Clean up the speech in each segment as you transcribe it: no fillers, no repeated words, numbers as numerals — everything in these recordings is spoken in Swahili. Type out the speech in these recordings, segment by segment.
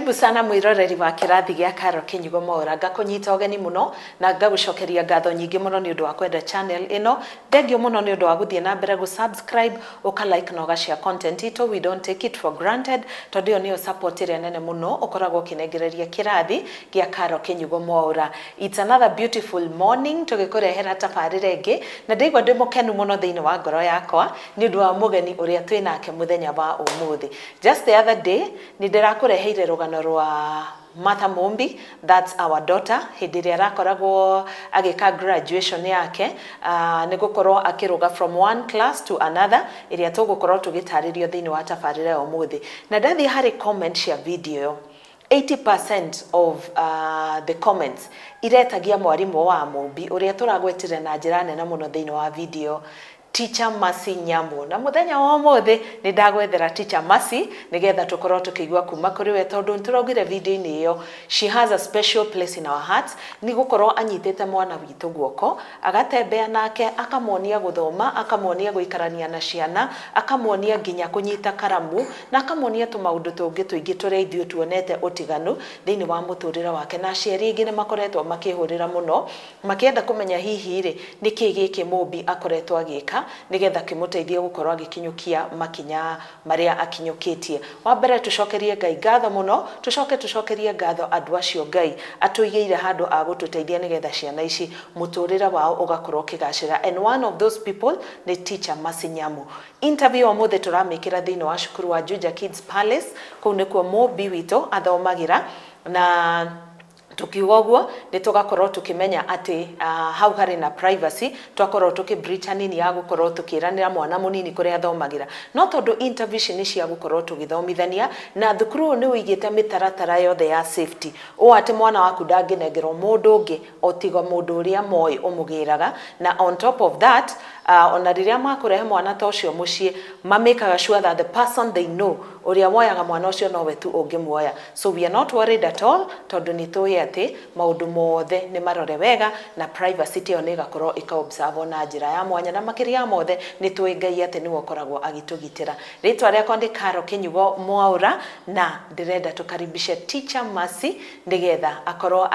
Karibu sana mwiroreri wa kirathi gya Karo Kinyugo Mora ngakunyita ogeni muno na ngagucokeria ngatho nyingi muno ni undu wa kwenda channel ino. Thengio muno ni undu wa guthie na mbere gu subscribe uka like na ugashare content ito. We don't take it for granted. Tondu niyo support ire nene muno ukoragwo kinengereria kirathi gya Karo Kinyugo Mora. It's another beautiful morning tugikurehera tabarire ingi na ndigwa ndi mukenu muno thiini wa ngoro yakwa ni undu wa mugeni uria twinake muthenya wa umuthi. Just the other day ni ndirakureheire rugano rwa Mumbi, that's our daughter. Hindiri arakoragwo agika graduation yake nigukorwo akiruga from one class to another iria tugukorwo tugitaririo thiini wa tabarire umuthi. Na ndathi hari comment ya video 80% of the comments iretagia mwarimu wa Mumbi uria turagwetire na njira nene muno thiini wa video Teacher Mercy Nyamu. Na muthenya wa umuthi ni ndagwethera Teacher Mercy nigetha tukorwo tukigwa kuma kuri we tondu nturogire video ini iyo. She has a special place in our hearts. Ni gukorwo anyitete mwana witu guoko agatembea nake akamonia guthoma akamonia guikarania na ciana akamonia nginya kunyita karamu na akamonia tumaundu tungi twingi turia ithuĩ tuonete utiganu thiini wa muturira wake. Na cieri ingi ni makoretwo makihurira muno makienda kumenya hihi ri niki giki Mumbi akoretwo agika nigetha kimuteithie gukorwo agikinyukia makinya maria akinyukitie. Wa mbere tucokerie Ngai ngatho muno, tucokerie ngatho andu acio Ngai atuigeire handu agututeithia nigetha ciana ici muturira wao ugakorwo kigacira. And one of those people ni Teacher Mercy Nyamu. Interview omuthe turamikira thiini wa cukuru wa Juja Kids Palace kuu nikuo Mumbi witu athomagira na tukiuga guo ni tugakorwo tukimenya ati hau hari na privacy twakorwo tukibreach nini ya gukorwo tukiranira mwana munini kuri athomagira no tondu intervention ni cia gukorwo tugithomithania na thukuru ni uigite mitaratara yothe ya safety o ati mwana waku ndanginengerwo mundu ungi otiga mundu uria moi umugiraga. Na on top of that ona riria makurehe mwana ta ucio mucii mamekaga sure that the person they know uria moyaga mwana ucio no wetu ungimuoya. So we are not worried at all tondu ni tuye ati maundu mothe ni marore wega na privacy io ni gakorwo ikaobserve na njira ya mwanya na makiria mothe ni tuingai ati ni wokoragwo agitugitira. Ritwa riakwa ndi Karo Kinyugo Mwaura na ndirenda tukaribishe Teacher Mercy nigetha akorwo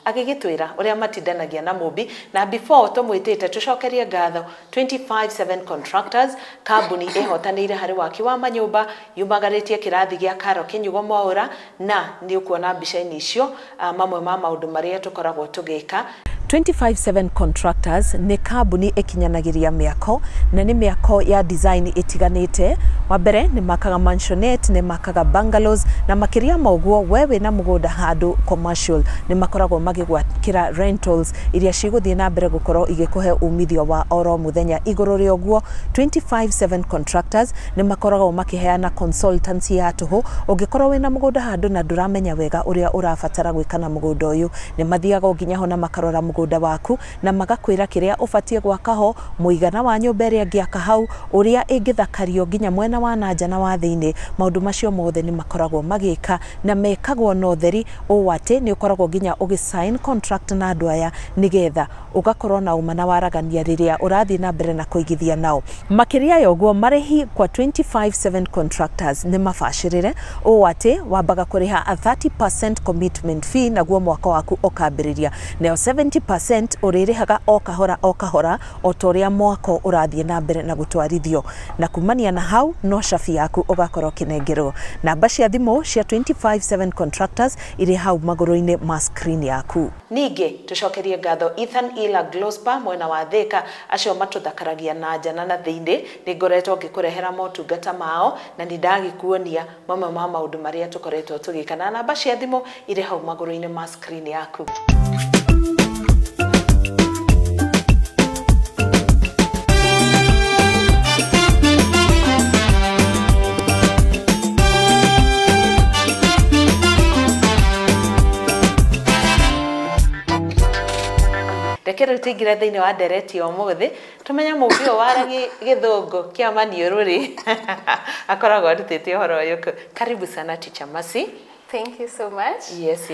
agigitwira uria matindanagia na Mumbi. Na before tumwitite tucokerie ngatho 257 contractors kambuni ihotanire hari waki wa manyumba yumagaritie kirathi gya Karo Kinyugo Mwaura na ni ukuona mbica-ini icio mamwe ma maundu maria tukoragwo tugika. 257 contractors ni kambuni ikinyanagiria miako na ni miako ya design itiganite. Wa mbere ni makaga mansionette ni makaga bungalows na makiria moguo wewe na mugunda handu commercial ni makoragwo magigwakira rentals iria ciguthie na mbere gukorwo igikuhe umithio wa oro muthenya. Iguru ri oguo 257 contractors ni makoragwo makiheana consultancy ya tuhu ungikorwo wina mugunda handu na nduramenya wega uria urabatara gwikana mugunda uyu ni mathiaga nginya ho na makarora mugunda waku na magakwira kiria ubatie gwakaho muigana wa nyumba iria ngiaka hau uria ingithakario nginya mwena wa nanja na wa thiini. Maundu macio mothe ni makoragwo magika na mekagwo no theri o ati ni ukoragwo nginya ugisign contract na andu aya nigetha ugakorwo na umana waragania riria urathie na mbere na kuigithia nao. Makiria yoguo marihi kwa 257 contractors ni mabacirire o ati wambaga kuriha a 30% commitment fee naguo mwaka waku ukambiriria nayo 70% uririhaga o kahora o toria mwako urathie na mbere na gutwarithio. Na kumania na hau no shafi yaku ugakorwo kinengerwo. Namba cia thimu cia 257 contractors iri hau maguru-ini ma screen yaku. Ningi tucokerie ngatho Ethan Ila Glospa mwena wa Thika acio matuthakaragia na njana na thiini ni ngoretwo ngikurehera motungata mao na ni ndagikuonia mamwe ma maundu maria tukoretwo tugikana. Namba cia thimu iri hau maguru-ini ma screen yaku. Rekere tigire thiini wa dereti omuthi tumenya Mumbi waragi githungu kia maniururi akoragwo arutite horo uyu. Karibu sana Teacher Mercy. Thank you so much. Yes.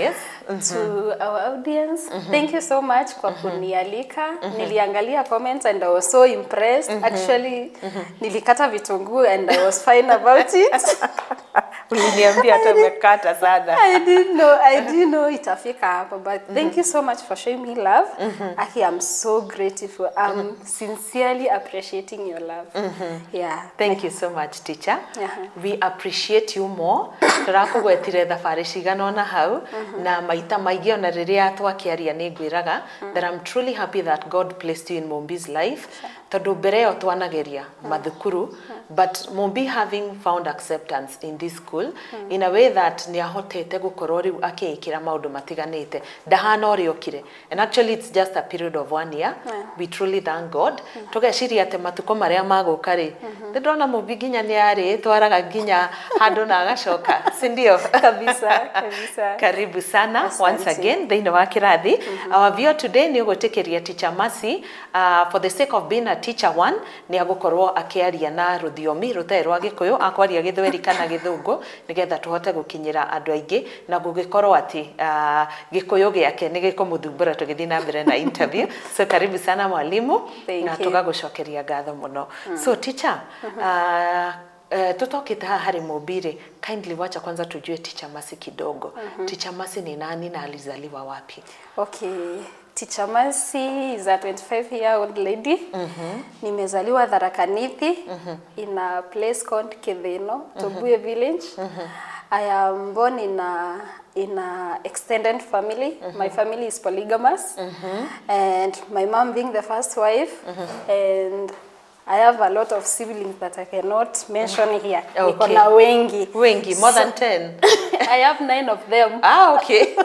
To our audience, thank you so much kwa kunialika. Niliangalia comments and I was so impressed. Actually, nilikata vitunguu and I was fine about it. Uliniambia hata umekata sana. I didn't know itafika hapa, but thank you so much for showing me love. Aki, I'm so grateful. I'm sincerely appreciating your love. Yeah. Thank you so much, teacher. We appreciate you more. Turakugwetire thabari cigana ona hau na maita maigi ona riria twakiaria ni ngwiraga that I'm truly happy that God placed you in Mumbi's life. Tondu mbere yo twanageria mathukuru, but Mumbi having found acceptance in this school in a way that ni ahotete gukorwo riu akiikira maundu matiganite ndahana uri okire, and actually it's just a period of 1 year. We truly thank God. Tugeciria ate matuko maria maguka ri ndona Mumbi ginya ni ari twaraga ginya handu na agacoka, si ndio? Kabisa. Karibu sana once again thiini wa kirathi. Our viewer today ni ugutekeria teacher Mercy for the sake of being a teacher one ni agukorwo akiaria na ruthiomi rutai rwa Gikuyu, akwaria Githweri kana Githungu nigetha tuhote gukinyira andu aingi na gugikorwo ati Gikuyu giake ni gikumuthumbura tugithii na mbere na interview. So karibu sana mwalimu na tugagucokeria ngatho muno. So teacher, tutokite hari Mumbi, kindly wacha kwanza tujue teacher Mercy kidogo. Teacher Mercy ni nani na alizaliwa wapi? Okay. Teacher Mercy is a 25-year-old lady. Nimezaliwa Tharaka Nithi in a place called Kiveno, Tobuye village. I am born in a extended family. My family is polygamous. And my mom being the first wife. And I have a lot of siblings that I cannot mention here. Niko na wengi. Wengi, more than 10. I have 9 of them. Ah, okay.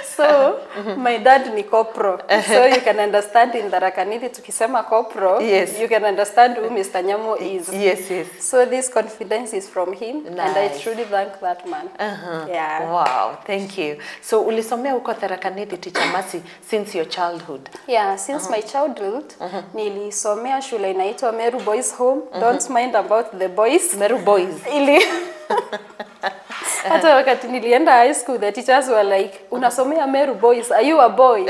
So, my dad ni kopro. So you can understand in Tharaka Nithi tukisema kopro, yes, you can understand who Mr. Nyamu is. Yes. So this confidence is from him, and I truly thank that man. Yeah. Wow, thank you. So ulisomea uko Tharaka Nithi, teacher Mercy, since your childhood? Yeah, since my childhood, nilisomea shule inaitwa Meru Boys Home. Don't mind about the boys. Meru Boys. Hata wakati nilienda high school, the teachers were like, unasomea Meru Boys, are you a boy?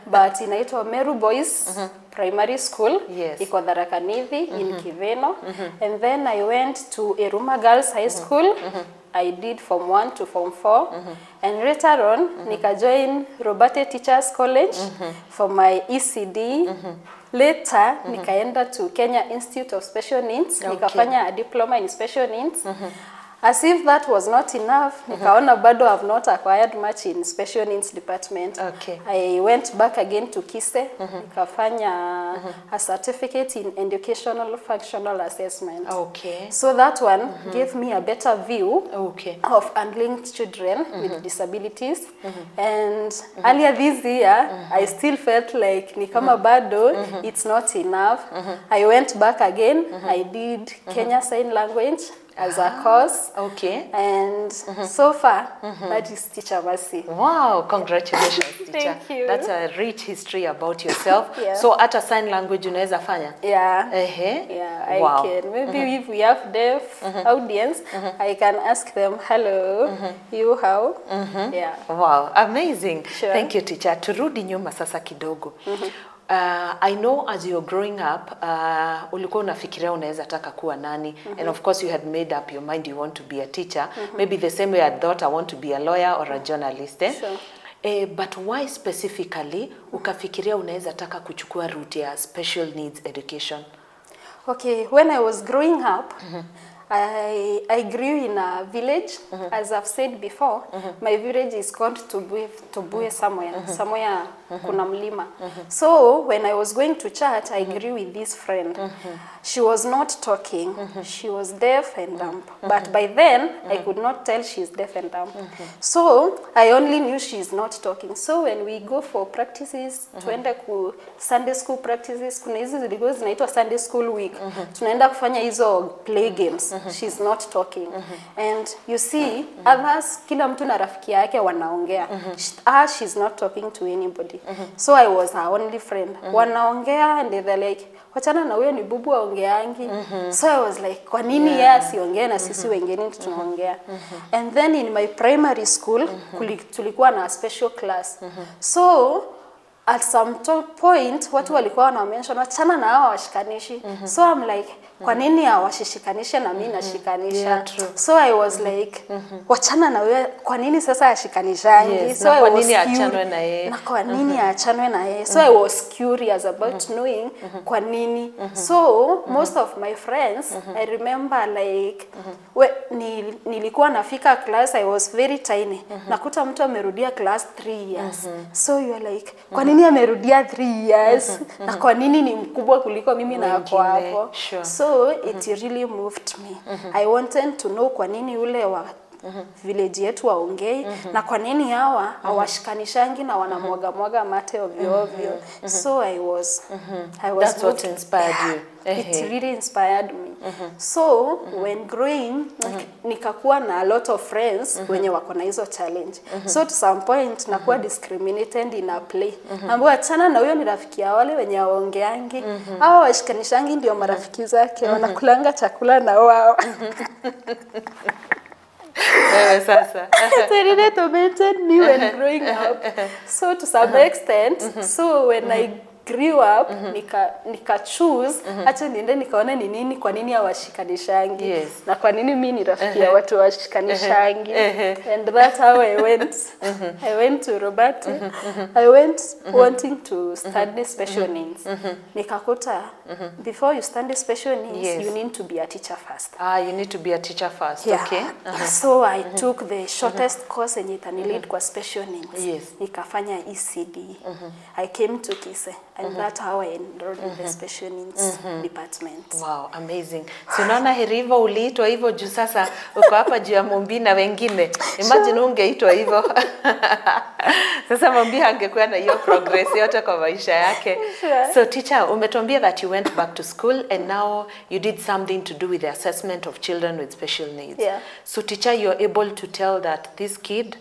But inaitwa Meru Boys Primary School, iko Tharaka Nithi in Kiveno. And then I went to Eruma Girls High School. I did Form 1 to Form 4. And later on, nika join Robate Teachers College for my ECD. Later, nikaenda to Kenya Institute of Special Needs. Nikafanya a diploma in special needs. As if that was not enough, nikaona bado have not acquired much in special needs department. I went back again to Kise, nikafanya a certificate in educational functional assessment. So that one gave me a better view of handling children with disabilities. And earlier this year, I still felt like nikama bado, it's not enough. I went back again, I did Kenya Sign Language as a course. And so far, that is Teacher Mercy. Wow, congratulations, teacher. Thank you. That's a rich history about yourself. So at a sign language unaweza fanya? Yeah. I can. Maybe if we have deaf audience, I can ask them, hello, you how? Wow, amazing. Thank you, teacher. Turudi nyuma sasa kidogo. I know as you're growing up, ulikuwa unafikiria unaweza taka kuwa nani, and of course you had made up your mind you want to be a teacher, maybe the same way I thought I want to be a lawyer or a journalist. But why specifically ukafikiria unaweza taka kuchukua route ya special needs education? Okay, when I was growing up, I grew in a village. As I've said before, my village is called Tobuye somewhere kuna mlima. So when I was going to church, I grew with this friend. She was not talking. She was deaf and dumb. But by then, I could not tell she's deaf and dumb. So I only knew she's not talking. So when we go for practices, tuenda ku Sunday school practices, kuna hizi zilikuwa zinaitwa Sunday school week. Tunaenda kufanya hizo play games. She's not talking. And you see, others, kila mtu na rafiki yake wanaongea. She's not talking to anybody. So I was her only friend. Wanaongea and they're like, wachana na huyo ni bubu aongeangi. So I was like, kwa nini yeye asiongee na sisi wengine tunaongea? And then in my primary school, tulikuwa na special class. So at some point, watu walikuwa wana mention wachana na hawa washikanishi. So I'm like, kwa nini hawashikanishe na mimi nashikanisha? Yeah, true. So I was like, wachana na wewe, kwa nini sasa ashikanishangi? Yes, So na kwa I was nini achanwe na yeye? Na kwa nini achanwe na yeye? So I was curious about knowing kwa nini. So most of my friends, I remember like nilikuwa nafika class, I was very tiny. Nakuta mtu amerudia class 3 years. So you are like, kwa nini amerudia 3 years? Na kwa nini ni mkubwa kuliko mimi na hapo hapo? Sure. So it really moved me. I wanted to know kwa nini ule wa village yetu waongei na kwa nini hawa hawashikanishangi na wanamwaga mate ovyo ovyo. So I was That's what inspired you. It really inspired me. So when growing nikakuwa na a lot of friends wenye wako na hizo challenge. So to some point nakuwa discriminated in a play. Ambapo achana na huyo ni rafiki ya wale wenye waongeangi. Hao washikanishangi ndio marafiki zake, wanakulanga chakula na wao. Sasa. They really tormented me when growing up. So to some extent, so when I grew up, nika choose, acha niende nikaona ni nini, kwa nini hawashikanishangi, na kwa nini mimi ni rafiki ya watu washikanishangi. And that's how I went. I went to Robert. I went wanting to study special needs. Nikakuta, before you study special needs, you need to be a teacher first. You need to be a teacher first. Yeah. Okay. So I took the shortest course yenye itanilid kwa special needs. Nikafanya ECD. I came to Kise. And that's how I enrolled in the special needs department. Wow, amazing. So unaona herivo uliitwa hivyo juu sasa uko hapa juu ya Mumbi na wengine. Imagine ungeitwa hivyo. Sasa Mumbi angekuwa na hiyo progress yote kwa maisha yake. So teacher, umetuambia that you went back to school and now you did something to do with the assessment of children with special needs. So teacher, you're able to tell that this kid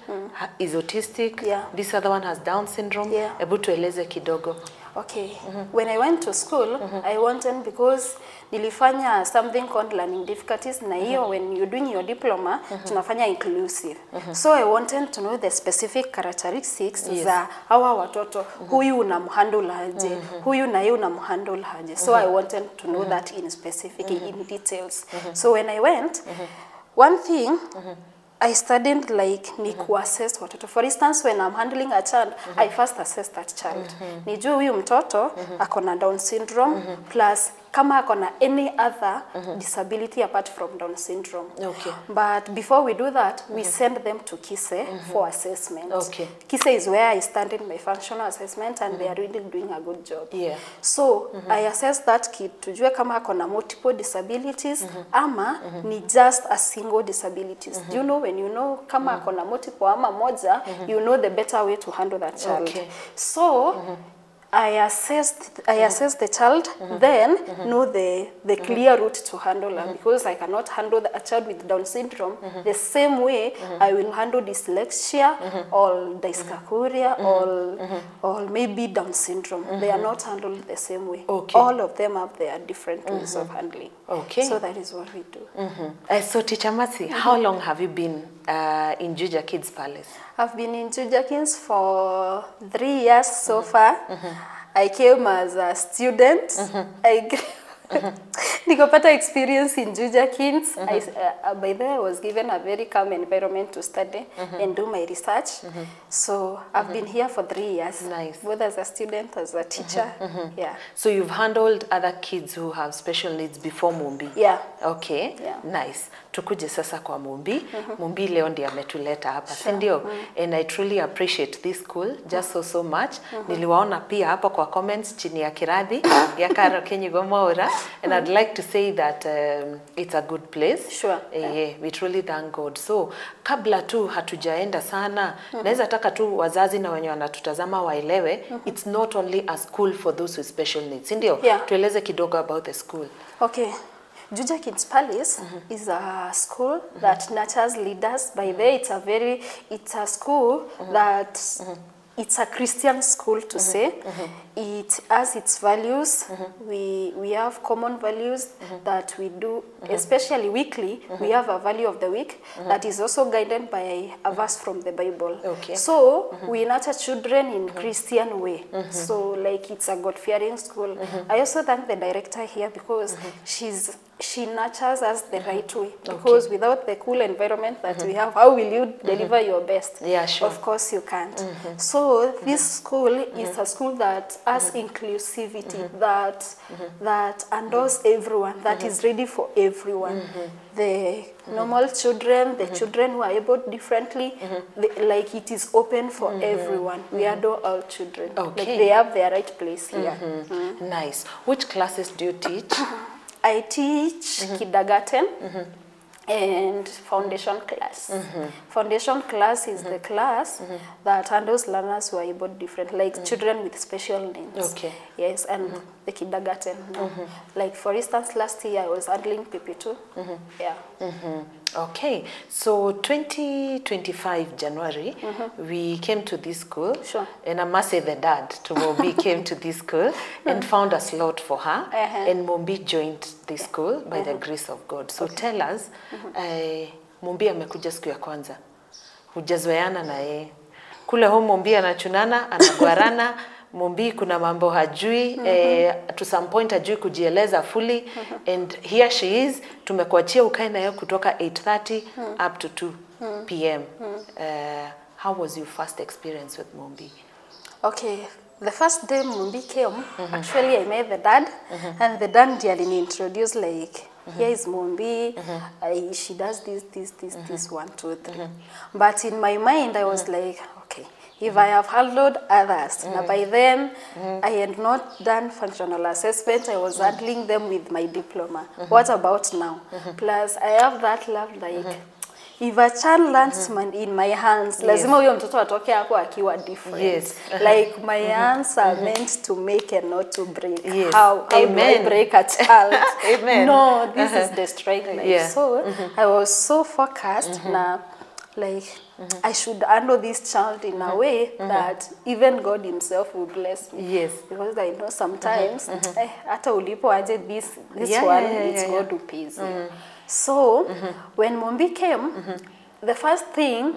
is autistic, this other one has Down syndrome. Able to eleze kidogo. Okay. When I went to school, I wanted, because nilifanya something called learning difficulties, na hiyo when you're doing your diploma, tunafanya inclusive. So I wanted to know the specific characteristics za hawa watoto, huyu unamhandle aje, huyu na yeye unamhandle aje. So I wanted to know that in specific, in details. So when I went, one thing, I studied like ni kuassess watoto. For instance, when I'm handling a child, I first assess that child. Nijue huyu mtoto ako na Down syndrome plus kama ako na any other disability apart from Down syndrome. But before we do that, we send them to Kise for assessment. Kise is where I stand in my functional assessment and they are really doing a good job. So I assess that kid tujue kama ako na multiple disabilities ama ni just a single disabilities. Do you know when you know kama ako na multiple ama moja, you know the better way to handle that child. So I assessed the child, then know the clear route to handle her, because I cannot handle a child with Down syndrome the same way I will handle dyslexia or dyscalculia or maybe Down syndrome. They are not handled the same way. All of them have their different ways of handling. So that is what we do. So teacher Masi, how long have you been in Juja Kids Palace? I've been in Juja Kids for 3 years so far. I came as a student. Nikopata experience in Juja Kids. By then I was given a very calm environment to study and do my research. So I've been here for 3 years. Both as a student, as a teacher. So you've handled other kids who have special needs before Mumbi? Okay, nice. Tukuje sasa kwa Mumbi. Mumbi leo ndiye ametuleta hapa, si ndio? And I truly appreciate this school just so much. Niliwaona pia hapa kwa comments chini ya kiradhi ya Karo Kenyigo Maura, and I'd like to say that it's a good place. We truly thank God. So kabla tu hatujaenda sana, naweza taka tu wazazi na wenye wanatutazama waelewe, it's not only a school for those with special needs, si ndio? Tueleze kidogo about the school. Okay. Juja Kids Palace is a school that nurtures leaders. By the way, it's a school that it's a Christian school to say. It has its values. We have common values that we do, especially weekly. We have a value of the week that is also guided by a verse from the Bible. So we nurture children in Christian way. So like it's a God-fearing school. I also thank the director here because she's she nurtures us the right way, because without the cool environment that we have, how will you deliver your best? Yeah, sure. Of course you can't. So this school is a school that has inclusivity, that endorses everyone, that is ready for everyone. The normal children, the children who are able differently, like it is open for everyone. We adore all children. Okay. Like they have their right place here. Nice. Which classes do you teach? I teach kindergarten and foundation class. Foundation class is the class that handles learners who are able different, like children with special needs. Okay. Yes, and the kindergarten. Like for instance, last year I was handling PP2. Yeah. Okay, so 2025 January, we came to this school. Sure. And I must say the dad to Mumbi came to this school and found a slot for her. And Mumbi joined this school by the grace of God. So tell us, Mumbi amekuja siku ya kwanza. Hujazoeana na yeye. Kule home Mumbi anachunana, anagwarana. Mumbi kuna mambo hajui, to some point hajui kujieleza fully, and here she is, tumekuachia ukae na yeye kutoka 8:30 up to 2 p.m. How was your first experience with Mumbi? Okay, the first day Mumbi came, actually I met the dad, and the dad really introduced like, here is Mumbi, she does this, 1, 2, 3. But in my mind I was like, okay, if I have handled others, and by then I had not done functional assessment, I was handling them with my diploma. What about now? Plus, I have that love like, if a child lands in my hands, lazima huyo mtoto atoke hapo akiwa different. Yes. Like my hands are meant to make and not to break. Yes. How do I break a child? Amen. No, this is the straight life. Yeah. So I was so focused na like I should handle this child in a way that even God himself will bless me. Yes. Because I know sometimes hata ulipo aje this one, it's God who pays you. So when Mumbi came, the first thing,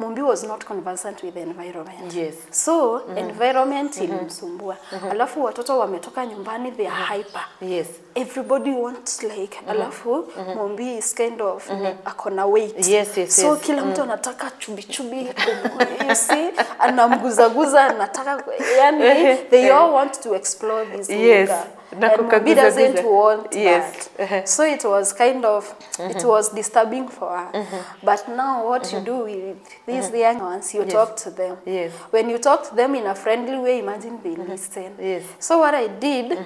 Mumbi was not conversant with the environment. Yes. So environment ilimsumbua. Alafu watoto wametoka nyumbani, they are hyper. Yes. Everybody wants like, alafu Mumbi is kind of akona weight. Yes. So kila mtu anataka chubi, you see, anamguzaguza, anataka, yani, they all want to explore this. Yes. And Mumbi doesn't want that. So it was kind of, it was disturbing for her. But now what you do with these young ones, you talk to them. Yes. When you talk to them in a friendly way, imagine they listen. Yes. So what I did,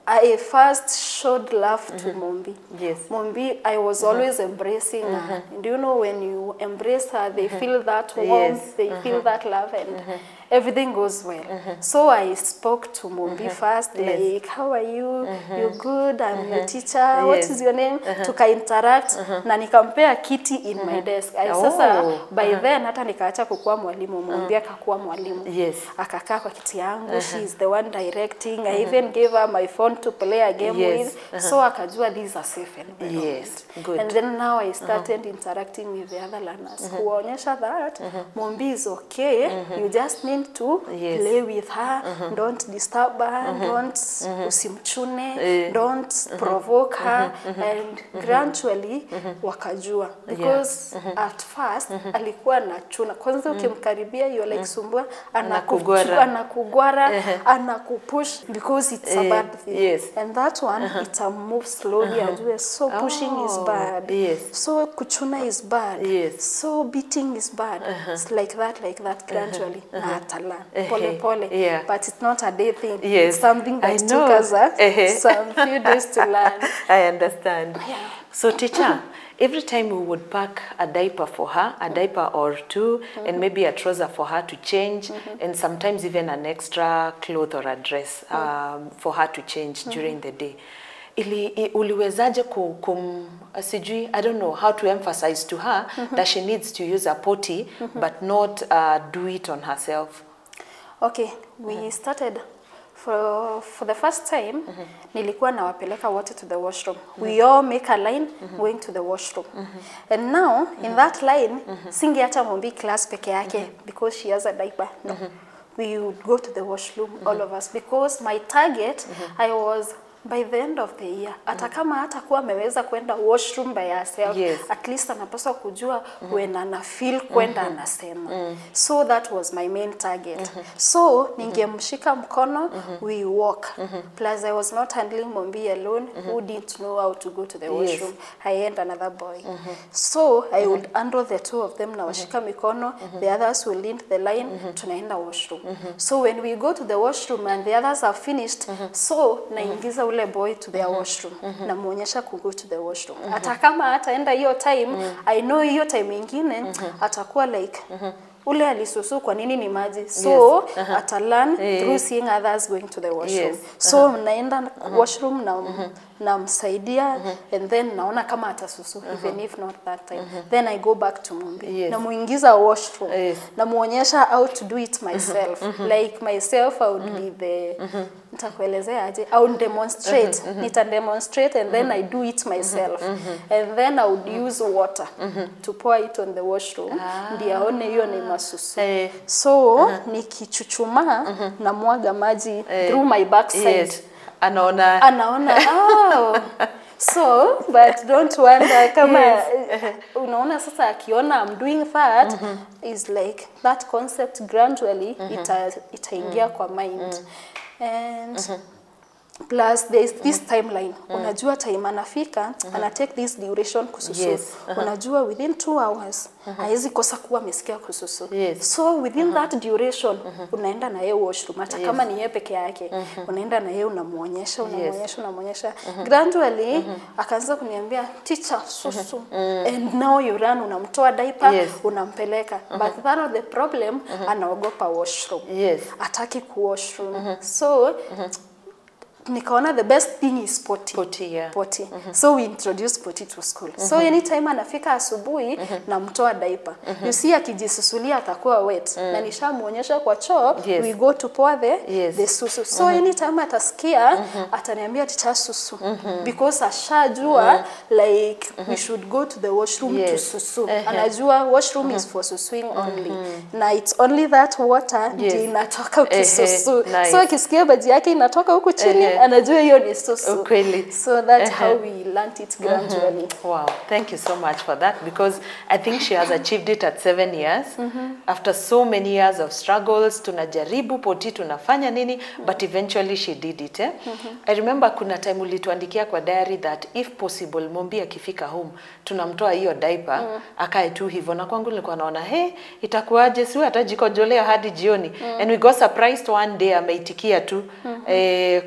I first showed love to Mumbi. Yes. Mumbi, I was always embracing her. Do you know when you embrace her, they feel that warmth, they feel that love, and everything goes well. So I spoke to Mumbi first, like, how are you? You're good, I'm your teacher, what is your name? Tuka interact, na nikampea kiti in my desk. Sasa, by then, hata nikaacha kukua mwalimu, Mumbi akakuwa mwalimu. Yes. Akakaa kwa kiti yangu, she is the one directing. I even gave her my phone to play a game with. So akajua this is a safe environment. Yes, good. And then now I started interacting with the other learners. Kuonyesha that Mumbi is okay. You just need to play with her. Don't disturb her. Don't usimchune. Don't provoke her. And gradually wakajua. Because at first alikuwa nachuna. Kwanza ukimkaribia you're like sumbua. Anakugwara. Anakupush. Because it's a bad thing. Yes. And that one, it's a move slowly. So pushing is bad. Yes. So kuchuna is bad. Yes. So beating is bad. It's like that, gradually. Pole. Yeah. But it's not a day thing. Yes. It's something that took us some few days to learn. I understand. Yeah. So teacher, every time we would pack a diaper for her, a diaper or two, and maybe a trouser for her to change, and sometimes even an extra cloth or a dress for her to change during the day. Uliwezaje sijui, I don't know how to emphasize to her that she needs to use a potty, but not do it on herself. Okay, we started for the first time, nilikuwa nawapeleka wote to the washroom. We all make a line going to the washroom. And now, in that line, singeacha Mumbi class peke yake because she has a diaper. No. We would go to the washroom, all of us, because my target, I was by the end of the year hata kama hatakuwa ameweza kwenda washroom by herself, at least anapaswa kujua when ana feel kwenda anasema. So that was my main target. So ningemshika mkono, we walk. Plus I was not handling Mumbi alone, who didn't know how to go to the washroom. I and another boy. So I would handle the two of them na washika mikono, the others will lead the line, tunaenda washroom. So when we go to the washroom and the others are finished, so naingiza ule boy to their washroom, na muonyesha ku go to the washroom. Hata kama ataenda hiyo time, I know hiyo time ingine atakuwa like ule alisusu kwa nini ni maji, so atalearn through seeing others going to the washroom. So naenda washroom na msaidia, and then naona kama atasusu, even if not that time, then I go back to Mumbi na muingiza washroom, na muonyesha how to do it myself. Like myself, I would be the nitakuelezea aje, I would demonstrate, nita-demonstrate, and then I do it myself, and then I would use water to pour it on the washroom, ndio aone hiyo ni masusu. So nikichuchuma na mwaga maji through my backside, anaona oh. So but don't wonder kama unaona sasa akiona I'm doing that, is like that concept gradually itaingia kwa mind. And plus there is this timeline. Unajua time anafika, ana take this duration kususu. Unajua within 2 hours haizi kosa kuwa amesikia kususu. So within that duration unaenda na yeye washroom, hata kama ni yeye peke yake, unaenda na yeye unamuonyesha. Gradually akaanza kuniambia teacher susu, and now you run, unamtoa diaper, unampeleka. But that of the problem, anaogopa washroom. Ataki ku washroom. So nikaona the best thing is potty. So we introduced potty to school. So anytime anafika asubuhi na mtoa diaper, you see akijisusulia atakuwa wet, na nishamuonyesha kwa choo, we go to pour the susu. So anytime atasikia ataniambia teacher susu, because ashajua like we should go to the washroom to susu. Anajua washroom is for susuing only, na it's only that water ndio inatoka ukisusu. So akisikia baji yake inatoka huku chini, anajua hiyo ni susu. So that's how we learned it gradually. Wow, thank you so much for that, because I think she has achieved it at 7 years. After so many years of struggles, tunajaribu poti, tunafanya nini, but eventually she did it. I remember kuna time ulituandikia kwa diary that if possible Mumbi akifika home tunamtoa hiyo diaper akae tu hivyo, na kwangu nilikuwa naona itakuwaje, si atajikojolea hadi jioni. And we got surprised one day ameitikia tu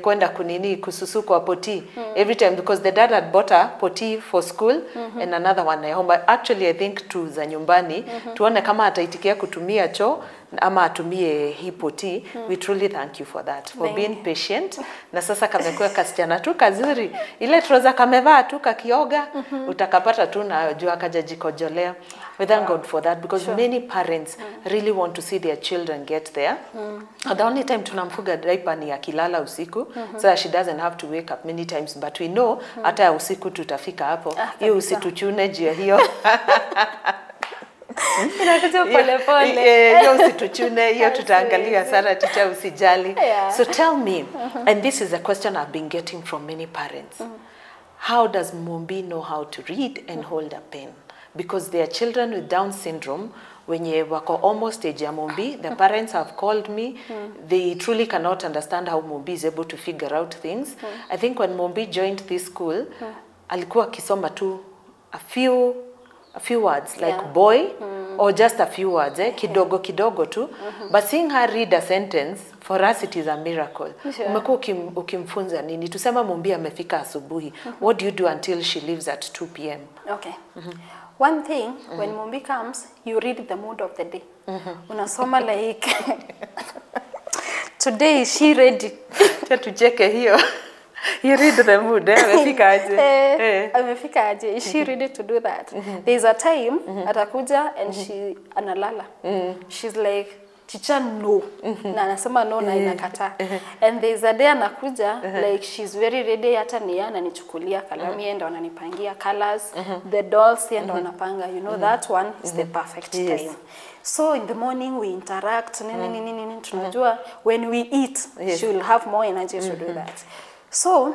kwenda kunini kususu kwa poti every time, because the dad had bought a poti for school and another one at home. But actually I think tu za nyumbani tuone kama ataitikia kutumia choo ama atumie hii poti. We truly thank you for that, for being patient. Na sasa kamekuwa kasichana tu kazuri, ile trouser kamevaa tu kakioga utakapata tu na jua akajajikojolea. We thank God for that, because many parents really want to see their children get there. The only time tunamfuga diaper ni akilala usiku, so that she doesn't have to wake up many times, but we know hata usiku tutafika hapo. Hiyo usituchune jia hiyo. Inakuja pole pole. Hiyo usituchune, hiyo tutaangalia sana, teacher usijali. So tell me, and this is a question I've been getting from many parents. How does Mumbi know how to read and hold a pen? Because there are children with Down syndrome, wenye wako almost age ya Mumbi, the parents have called me, they truly cannot understand how Mumbi is able to figure out things. I think when Mumbi joined this school, alikuwa kisoma tu a few words, like boy, or just a few words, kidogo kidogo tu. But seeing her read a sentence, for us it is a miracle. Umekuwa ukimfunza nini? Tusema Mumbi amefika asubuhi. What do you do until she leaves at 2 p.m? Okay. One thing, when Mumbi comes, you read the mood of the day. Unasoma like, today is she ready? Tucheke hiyo. You read the mood, amefika aje. Amefika aje. Is she ready to do that? There's a time, atakuja and she analala. She's like, teacher, no. Na anasema no na inakata. And there's a day anakuja, like she's very ready, hata ni yana nichukulia kalamu enda wananipangia colors, the dolls enda wanapanga. You know, that one is the perfect time. So in the morning we interact, tunajua when we eat, she will have more energy to do that. So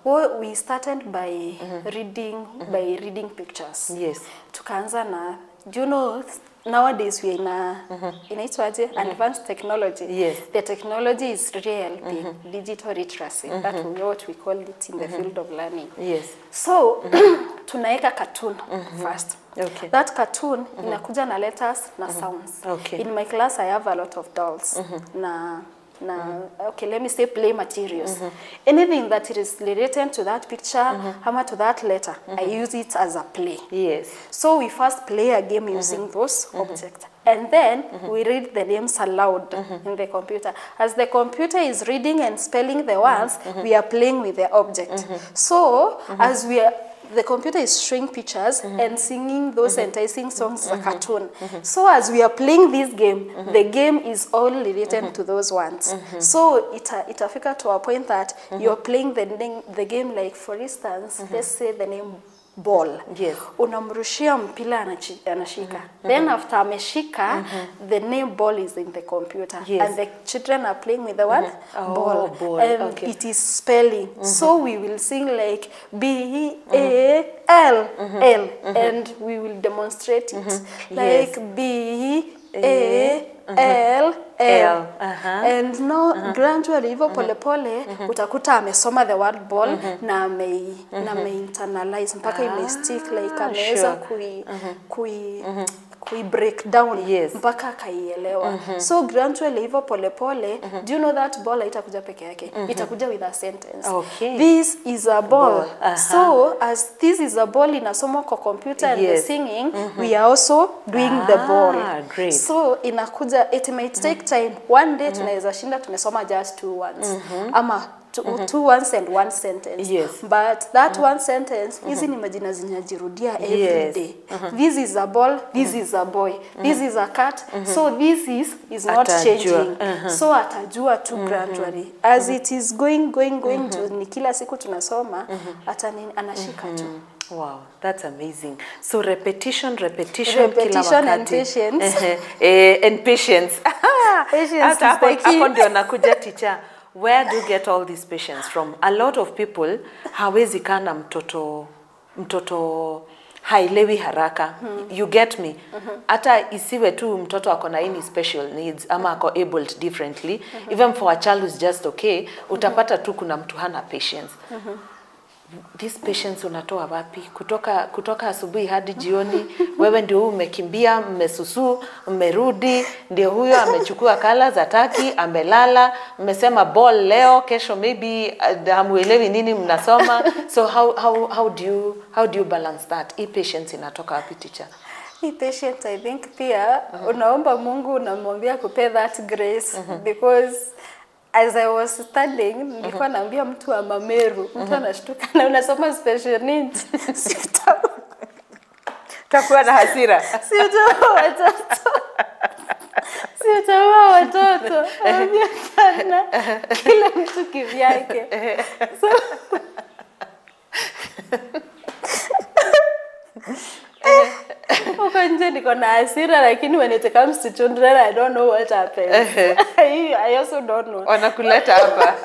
what we started by reading pictures. Yes. Tukaanza na, do you know nowadays we are in a inaitwaje advanced technology. Yes. The technology is real big digital literacy. That's what we call it in the field of learning. Yes. So tunaeka cartoon first. Okay. That cartoon inakuja na letters na sounds. Okay. In my class I have a lot of dolls. Okay, let me say play materials. Anything that is related to that picture, to that letter, I use it as a play. Yes. So we first play a game using those objects. And then we read the names aloud in the computer. As the computer is reading and spelling the words, we are playing with the object. So as the computer is showing pictures and singing those enticing songs as a cartoon. So as we are playing this game, the game is all related to those ones. So itafika to a point that you're playing the game, like for instance, let's say the name ball. Yes. Unamrushia mpira anashika. Then after ameshika, the name ball is in the computer. Yes. And the children are playing with the word ball. Ball. And it is spelling. So we will sing like B-A-L-L. And we will demonstrate it. Like B-A-L-L. And now gradually hivyo pole utakuta amesoma the word ball na internalize mpaka imestick, like ameweza kui break down mpaka akaielewa. So gradually hivyo pole do you know that ball haitakuja peke yake, itakuja with a sentence. Okay. This is a ball. So as this is a ball inasomwa kwa computer and the singing, we are also doing the ball. Great. So inakuja, it might take time. One day tunaweza shinda tumesoma just 2 words. Ama 2 words and 1 sentence. Yes. But that 1 sentence, hizi ni majina zinajirudia every day. This is a ball, this is a boy, this is a cat. So this is not changing. So atajua tu gradually. As it is going to ni kila siku tunasoma, anashika tu. Wow, that's amazing. So repetition kila and patience. And patience. Patience is the key. Hapo ndio nakuja teacher. Where do you get all these patience from? A lot of people hawezi kana mtoto hailewi haraka. You get me? Hata isiwe tu mtoto ako na any special needs ama ako abled differently. Even for a child who's just okay, utapata tu kuna mtu hana patience. This patience unatoa wapi? Kutoka asubuhi hadi jioni, wewe ndio umekimbia, mmesusu, mmerudi, ndio huyo amechukua kala za taki, amelala, mmesema ball leo, kesho maybe hamuelewi nini mnasoma. So how do you balance that? Hii patience inatoka wapi teacher? Hii patience, I think pia unaomba Mungu, unamwambia kupe that grace, because as I was studying, nilikuwa naambia mtu wa Mameru, mtu anashtuka na unasoma special needs. Utakuwa na hasira. Siutawa watoto. Ambia sana kila mtu kivyake. So nje niko na hasira, lakini when it comes to children I don't know what happens. I also don't know. Wanakuleta hapa.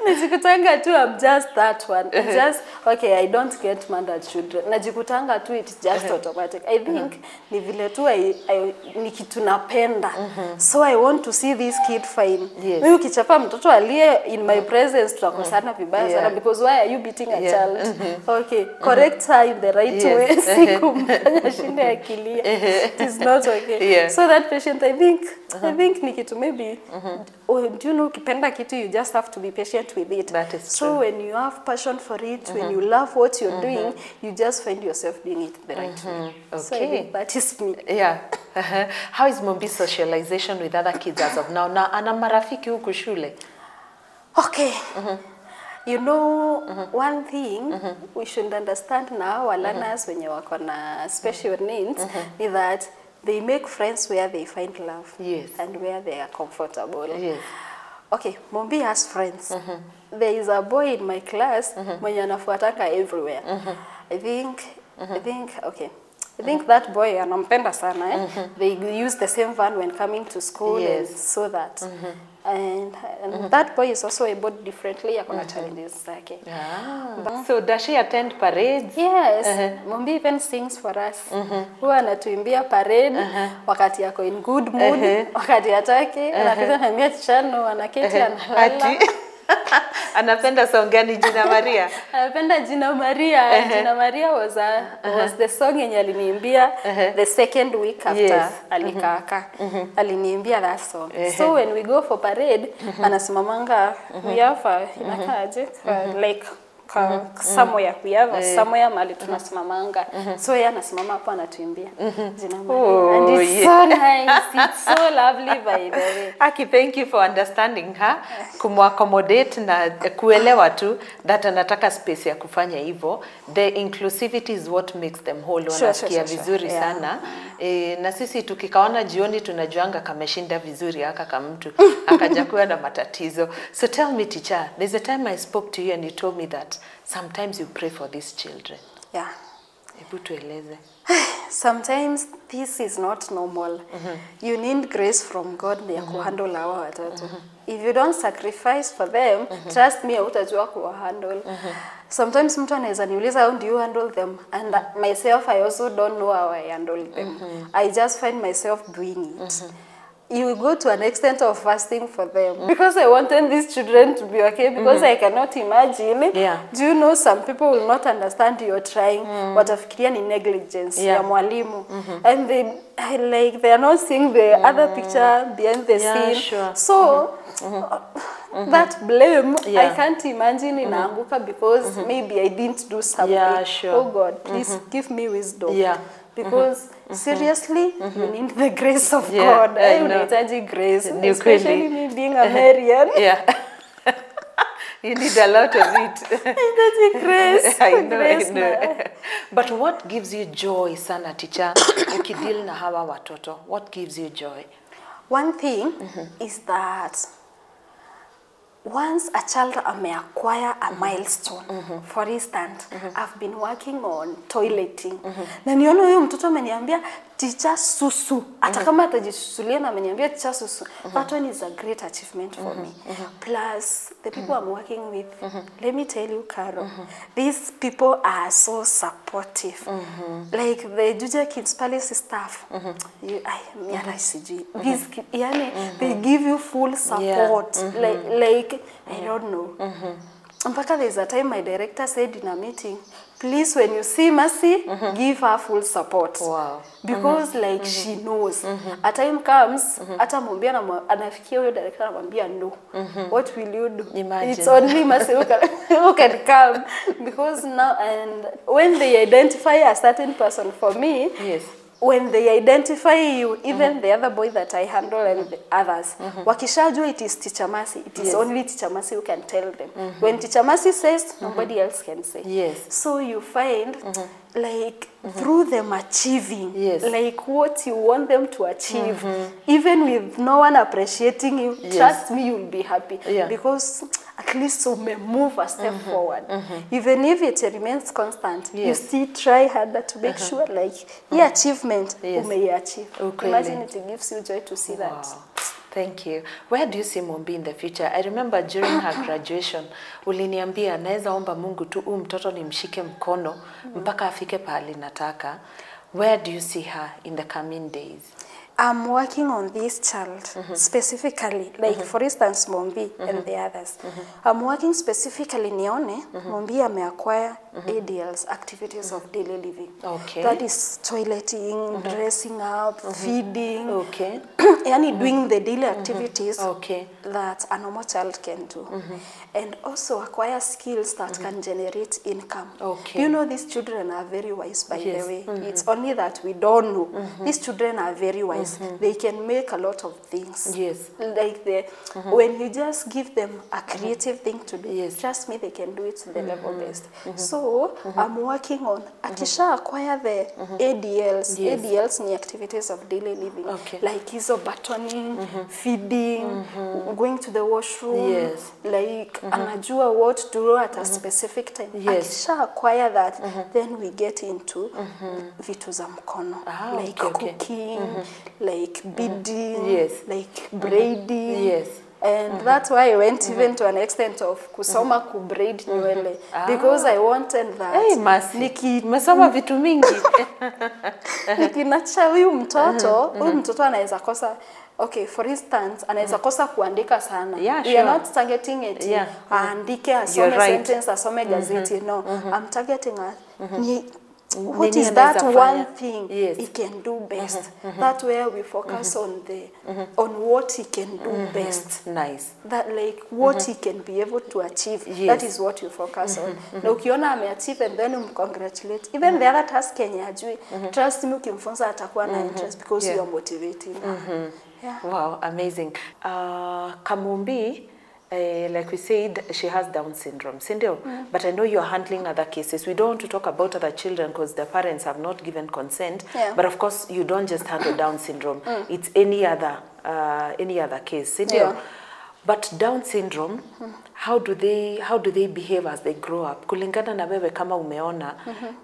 Najikutanga tu I'm just that one. Just okay, I don't get mad at children. Najikutanga tu it's just automatic. I think ni vile tu ni kitu napenda. So I want to see this kid fine. Mimi ukichapa mtoto alie in my presence tutakosana vibaya sana, because why are you beating a child? Okay, correct her in the right way. Sikumfanya shinde akilia. It is not okay. So that patient, I think ni kitu maybe do you know ukipenda kitu you just have to be patient with it. That is so true. When you have passion for it, when you love what you're doing, you just find yourself doing it the right way. Okay. So I think that is me. Yeah. How is Mumbi's socialization with other kids as of now? Na ana marafiki huku shule? Okay. You know, one thing we should understand now, our learners when you work on special needs, is that they make friends where they find love. Yes. And where they are comfortable. Yes. Okay, Mumbi has friends. There is a boy in my class mwenye anafuataka everywhere. I think okay, I think that boy anampenda sana They use the same van when coming to school and so that and that boy is also able differently akona challenges zake. So does she attend parades? Yes, Mumbi even sings for us. Huwa anatuimbia parade wakati yako in good mood, wakati hataki anapita na mia chano anaketi analala. Anapenda song gani Jina Maria? Anapenda Jina Maria. Jina Maria was the song yenye aliniimbia the second week after alikaka. Aliniimbia that song. So when we go for parade, anasimamanga we have inakaje like somewhere we have somewhere mali tunasimamanga. So yeye anasimama hapo anatuimbia Jina Maria. And it's so nice. It's so lovely by the way. Aki, thank you for understanding her. Accommodate na kuelewa tu that anataka space ya kufanya hivyo. The inclusivity is what makes them whole. Wanasikia vizuri sana. Na sisi tukikaona jioni tunajuanga kameshinda vizuri haka kama mtu akajakuwa na matatizo. So tell me teacher, there's a time I spoke to you and you told me that sometimes you pray for these children. Yeah. Hebu tueleze. Sometimes this is not normal. You need grace from God ya kuhandle hawa watoto. If you don't sacrifice for them, trust me, utajua kuhandle. Sometimes mtu anaweza niuliza how do you handle them, and myself I also don't know how I handle them. I just find myself doing it. You go to an extent of fasting for them because I wanted these children to be okay, because I cannot imagine. Do you know some people will not understand you're trying, watafikiria ni negligence ya mwalimu, and they are not seeing the other picture behind the scene. So that blame I can't imagine inaanguka because maybe I didn't do something. Oh God, please give me wisdom. Because seriously, you need the grace of God. I need grace, especially me being a Marian. You need a lot of it. I need grace. I know. But what gives you joy, sana teacher? Ukidil na hawa watoto, what gives you joy? One thing is that once a child may acquire a milestone, for instance, I've been working on toileting. Na niona huyo mtoto ameniambia teacher susu. Hata kama atajisusulia na ameniambia teacher susu. That one is a great achievement for me. Plus, the people I'm working with, let me tell you, Carol, these people are so supportive. Like the Juja Kids Palace staff, they give you full support. Like I don't know. Mpaka there's a time my director said in a meeting, please, when you see Mercy, give her full support. Wow. Because like she knows. A time comes, ata mwambia na anafikia huyo director anamwambia no. What will you do? Imagine. It's only Mercy who can come. Because now, and when they identify a certain person for me, when they identify you, even the other boy that I handle and the others, wakishajua it is Teacher Mercy, it is only Teacher Mercy who can tell them. When Teacher Mercy says, nobody else can say. So you find, like, through them achieving, like what you want them to achieve, even with no one appreciating you, trust me, you'll be happy. Because at least you may move a step forward. Even if it remains constant, you still try harder to make sure, like, your achievement, you may achieve. Imagine it gives you joy to see that. Thank you. Where do you see Mumbi in the future? I remember during her graduation, uliniambia naeza omba Mungu tu mtoto nimshike mkono mpaka afike pahali nataka. Where do you see her in the coming days? I'm working on this child specifically, like for instance Mumbi and the others. I'm working specifically nione Mumbi ameacquire ADLs, activities of daily living. That is toileting, dressing up, feeding, yani doing the daily activities that a normal child can do. And also acquire skills that can generate income. You know, these children are very wise, by the way. It's only that we don't know. These children are very wise. boys, they can make a lot of things. Yes. Like when you just give them a creative thing to do, Yes. trust me, they can do it to the level best. So I'm working on akisha acquire the ADLs. Yes. ADLs ni activities of daily living. Okay. Like hizo batoning, feeding, going to the washroom. Yes. Like anajua what to do at a specific time. Yes. Akisha acquire that, then we get into vitu za mkono. Like cooking, like beading, Yes. like braiding. Yes. And that's why I went even to an extent of kusoma kubraid nywele. Because I wanted that. Hey, Masi, umesoma vitu mingi. Nikinacha huyu mtoto anaweza kosa. Okay, for instance, anaweza kosa kuandika sana. Yeah, We sure. are not targeting it. Aandike, asome sentence, asome gazeti. No, I'm targeting what is that one thing he can do best? That's where we focus on what he can do best. Nice. That like what he can be able to achieve. Yes. That is what you focus on. Na ukiona ameachieve and then congratulate. Even the other task Kenya ajui. Trust me, ukimfunza atakuwa na interest because you are motivating. Yeah. Wow, amazing. Kamumbi, like we said, she has Down syndrome, but I know you're handling other cases. We don't want to talk about other children because the parents have not given consent. Yeah. But of course, you don't just handle Down syndrome. It's any other case, Yeah. But Down syndrome, how do they behave as they grow up? Kulingana na wewe kama umeona,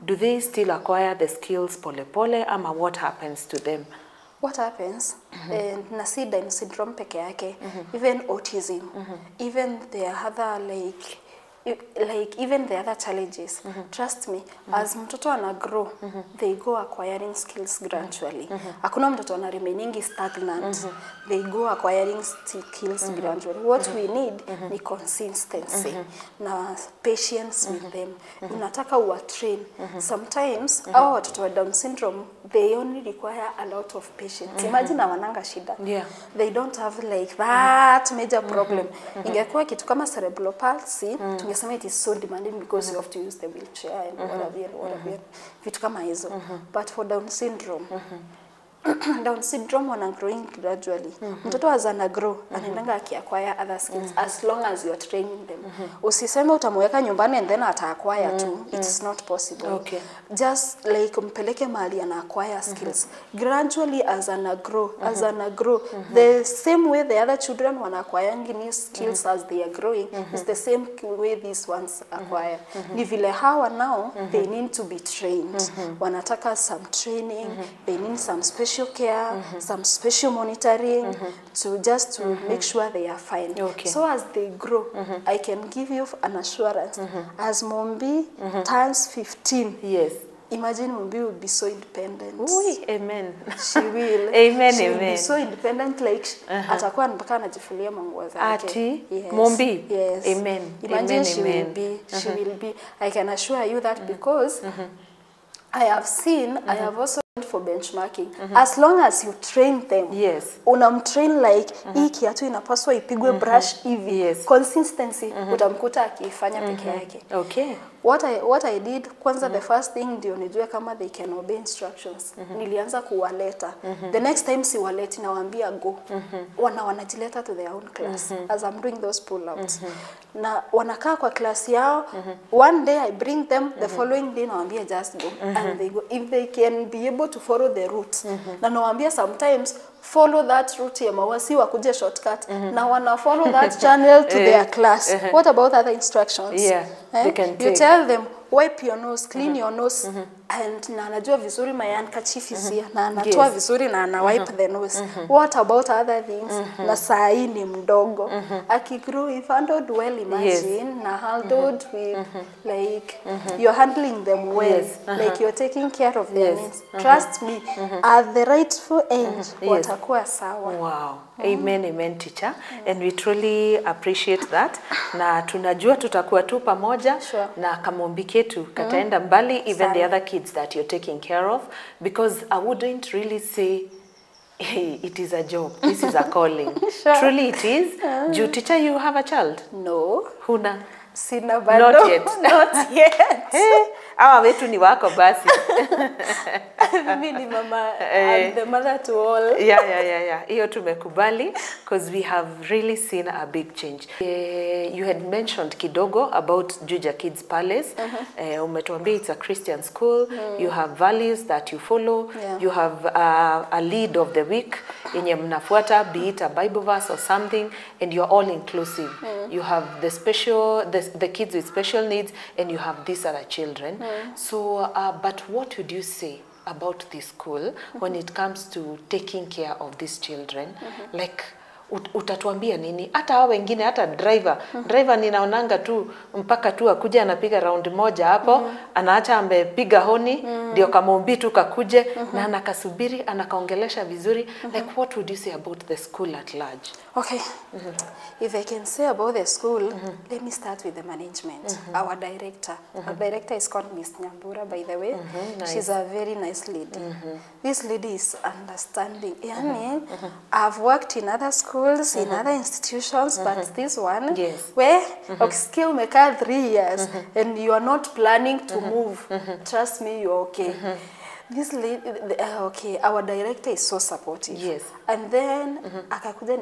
do they still acquire the skills pole pole ama what happens to them? What happens, na si Down syndrome peke yake, even autism, even the other even the other challenges, trust me, as mtoto ana grow, they go acquiring skills gradually. Hakuna mtoto ana remaining stagnant, they go acquiring skills gradually. What we need ni consistency, na patience with them. Unataka train. Sometimes, our watoto wa Down syndrome, they only require a lot of patience. Imagine wananga shida. Yeah. They don't have like that major problem. Ingekuwa kitu kama cerebral palsy, tungesema it is so demanding because you have to use the wheelchair and whatever. Vitu kama hizo. But for Down syndrome, Down syndrome wana growing gradually. Mtoto azana grow, anaendanga akiacquire other skills as long as you are training them. Usiseme utamweka nyumbani and then ata-acquire too. It's not possible. Okay. Just like mpeleke mahali ana acquire skills. Gradually as ana grow, the same way the other children wana acquire new skills as they are growing, is the same way these ones acquire. Ni vile hawa now, they need to be trained. Wanataka some training, they need some special care, some special monitoring to make sure they are fine. Okay. So as they grow, I can give you an assurance. As Mumbi turns 15, Yes. imagine Mumbi will be so independent. Ui, amen. She will. Amen, she will amen. be so independent, like atakuwa mpaka anajifulia manguo zake. Ati? Yes. Mumbi? Yes. Amen. Imagine Amen, she amen. will be. She will be. I can assure you that because I have seen, I have also went for benchmarking. As long as you train them, Yes. unamtrain like hii kiatu inapaswa ipigwe brush hivi. Yes. Consistency utamkuta akifanya peke yake. Okay. What I did, kwanza the first thing ndio nijue kama they can obey instructions. Nilianza kuwaleta. The next time siwaleti nawaambia go. Wanajileta to their own class as I'm doing those pull-outs. Na wanakaa kwa class yao. One day I bring them, the following day nawaambia just go. And they go. If they can be able to follow the route. Na nawaambia sometimes follow that route ya mawasi wakuje shortcut. Na wana follow that channel to their class. What about other instructions? Yeah, they can take. You tell them, wipe your nose, clean your nose, and na anajua vizuri my handkerchief is here, na anatoa vizuri na ana wipe the nose. What about other things? Na saa hii ni mdogo. Akigrow, if handled well, imagine, na handled with, like, you're handling them well, like you're taking care of their needs. Trust me, at the rightful age, watakuwa sawa. Wow. Amen, amen, teacher. And we truly appreciate that. Na tunajua tutakuwa tu pamoja na Kamumbi ketu kataenda mbali, even the other kids that you're taking care of, because I wouldn't really say hey, it is a job. This is a calling. Truly it is. Do you, teacher, you have a child? No. Huna? Sina bado. Not yet. Not yet. Hey, Hawa wetu ni wako basi. Mimi ni mama, I'm the mother to all. Yeah. Hiyo tumekubali because we have really seen a big change. You had mentioned kidogo about Juja Kids Palace. Umetuambia it's a Christian school. You have values that you follow. You have a lead of the week yenye mnafuata, be it a Bible verse or something, and you're all inclusive. You have the kids with special needs, and you have these other children. So, but what would you say about this school when it comes to taking care of these children? Like, utatuambia nini? Hata hao wengine, hata driver ninaonanga tu mpaka tu akuja anapiga round moja hapo, anaacha amepiga honi, ndio Mumbi tu kakuje na anakasubiri, anakaongelesha vizuri. Like, what would you say about the school at large? Okay. If I can say about the school, let me start with the management. Our director. Our director is called Miss Nyambura, by the way. Nice. She's a very nice lady. This lady is understanding. Yani, I've worked in other schools, in other institutions, but this one, where skill meka 3 years, and you are not planning to move, trust me, you're okay. This lady, our director is so supportive. Yes. And then akakuja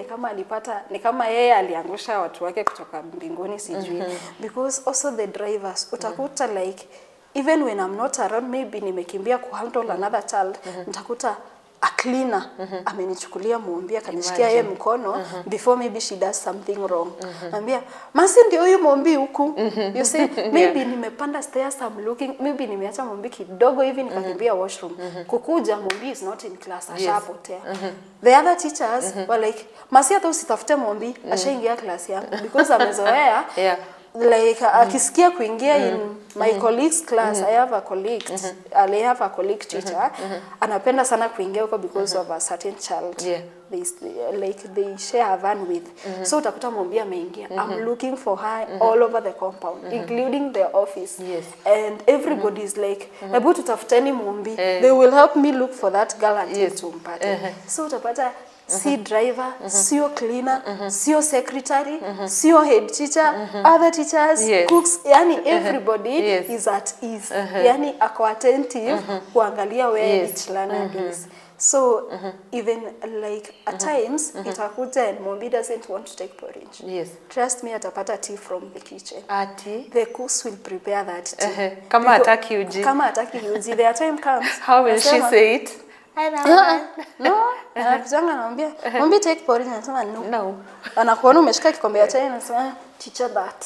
ni kama yeye aliangusha watu wake kutoka mbinguni sijui. Because also the drivers, utakuta like, even when I'm not around, maybe nimekimbia kuhandle another child, nitakuta a cleaner amenichukulia Mumbi akanishikia yeye mkono before maybe she does something wrong. Naambia masi ndio huyu Mumbi huku. You see, maybe nimepanda stairs, I'm looking, maybe nimeacha Mumbi kidogo hivi nikakimbia washroom. Kukuja Mumbi is not in class, ashapotea. The other teachers were like, masi hata usitafute Mumbi, ashaingia class yangu because amezoea. Like akisikia kuingia in my colleague's class, I have a colleague teacher, anapenda sana kuingia huko because of a certain child. They share a van with. So utakuta Mumbi ameingia. I'm looking for her all over the compound, including the office. And everybody is like, "Ebu tutafuteni Mumbi." They will help me look for that girl until tumpate. So utapata si driver, sio cleaner, sio secretary, sio head teacher, other teachers, cooks, yani everybody is at ease. Yani ako attentive kuangalia where each learner is. So even like at times itakuja and Mumbi doesn't want to take porridge. Trust me, atapata tea from the kitchen. The cooks will prepare that tea. Kama ataki uji. Their time comes. How will she say it? No, anakujanga anamwambia, Mumbi take porridge, anasema no. Anakuona umeshika kikombe cha chai anasema teacher that.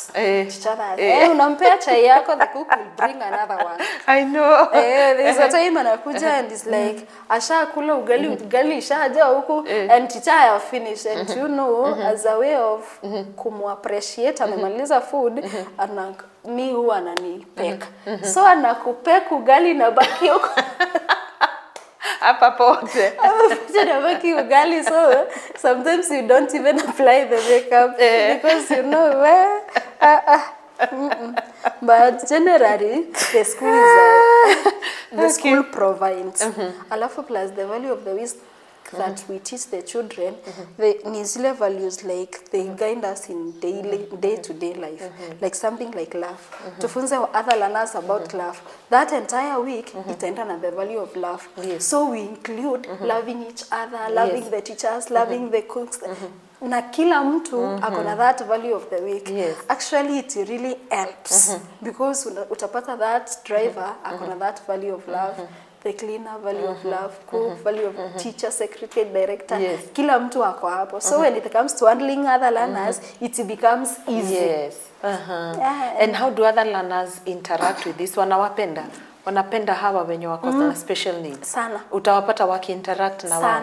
Unampea chai yako, the cook will bring another one. I know. There's a time anakuja and is like, asha kula ugali ishaja huku and teacher have finished, and you know, as a way of kumu-appreciate amemaliza food, mi huwa ananipeka. So anakupeka ugali na baki huko. Hapa pote. Ugali, so sometimes you don't even apply the makeup because you know where. But generally, the school is the school provides. Alafu plus the value of the wisdom that we teach the children, the nizile values, like they guide us in day-to-day life, like something like love. Tufunze other learners about love. That entire week, itaenda na the value of love. So we include loving each other, loving the teachers, loving the cooks. Na kila mtu akona that value of the week. Actually, it really helps because utapata that driver akona that value of love. The cleaner, value of love, cook, value of teacher, secretary, director. Kila mtu ako hapo. So when it comes to handling other learners, it becomes easy. And how do other learners interact with this? Wanawapenda? Wanapenda hawa wenye wako na special needs? Sana. Utawapata waki interact na wao?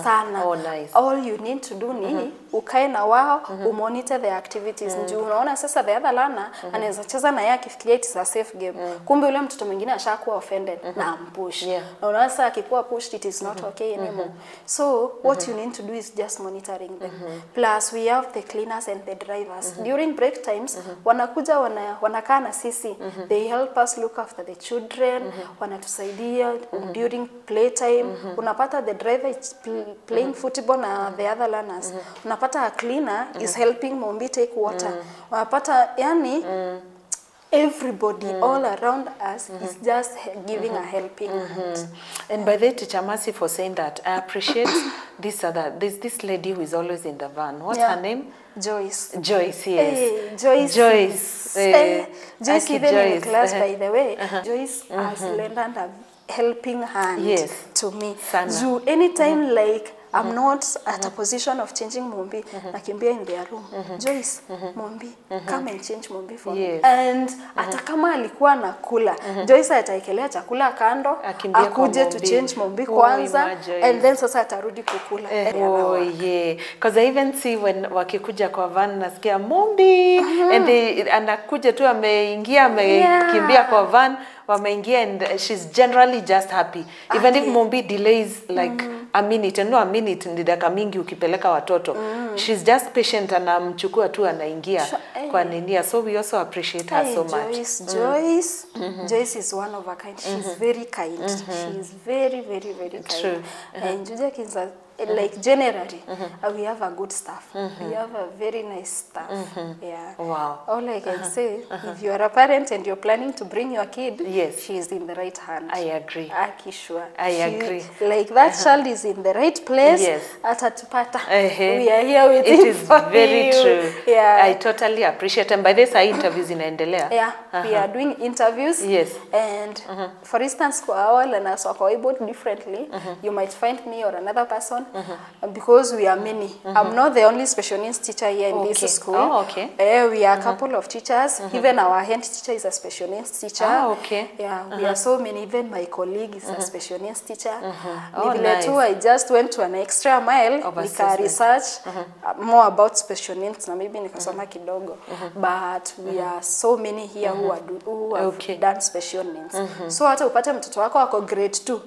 Sana. Oh, nice. All you need to do ni ukae na wao, umonitor the activities. Njoo unaona sasa the other learner anaweza cheza na yeye akifikiria it's a safe game. Kumbe yule mtoto mwingine ashakuwa offended na ampush. Na unaona sasa akikuwa pushed, it is not okay anymore. So what you need to do is just monitoring them. Plus we have the cleaners and the drivers. During break times wanakuja wanakaa na sisi. They help us look after the children. Wanatusaidia during playtime. Unapata the driver is playing football na the other learners. Unapata a cleaner is helping Mumbi take water. Unapata yani everybody all around us is just giving a helping hand. And by the way, Teacher Mercy for saying that, I appreciate this lady who is always in the van. What's her name? Joyce. Joyce, yes. Hey, Joyce. Joyce. Joyce even Joyce. in class, by the way, Joyce has lent a helping hand to me. So anytime like I'm not at a position of changing Mumbi, nakimbia in their room. Joyce, Mumbi, come and change Mumbi for me. And hata kama alikuwa nakula, Joyce ataekelea chakula kando, akuje to change Mumbi kwanza, and then sasa atarudi kukula. Oh yeah, because I even see when wakikuja kwa van nasikia Mumbi, and anakuja tu amekimbia kwa van, wameingia, and she's generally just happy. Even if Mumbi delays like a minute, and no a minute ni dakika mingi ukipeleka watoto. She's just patient, anamchukua tu anaingia kwa nini. So we also appreciate her so much. Joyce is one of a kind. She's very kind. She's very, very, very kind. True. And Juja Kinsa, like generally, we have a good staff. We have a very nice staff. Yeah. Wow. All I can say, if you are a parent and you're planning to bring your kid, she's in the right hand. I agree. Akishwa. I agree. Like that child is in the right place. Atatupata. We are here with it. It is very true. Yeah. I totally appreciate. And by this, our interviews inaendelea. Yeah. We are doing interviews. Yes. And for instance, kwa awal and as both differently, you might find me or another person. Because we are many. I'm not the only special needs teacher here in this school. Oh, okay. We are a couple of teachers. Even our head teacher is a special needs teacher. Oh, okay. Yeah, we are so many. Even my colleague is a special needs teacher. Oh, nice. I just went to an extra mile. Nika research more about special needs. Na maybe nikasoma kidogo. But we are so many here who have done special needs. So hata upate mtoto wako wako grade 2.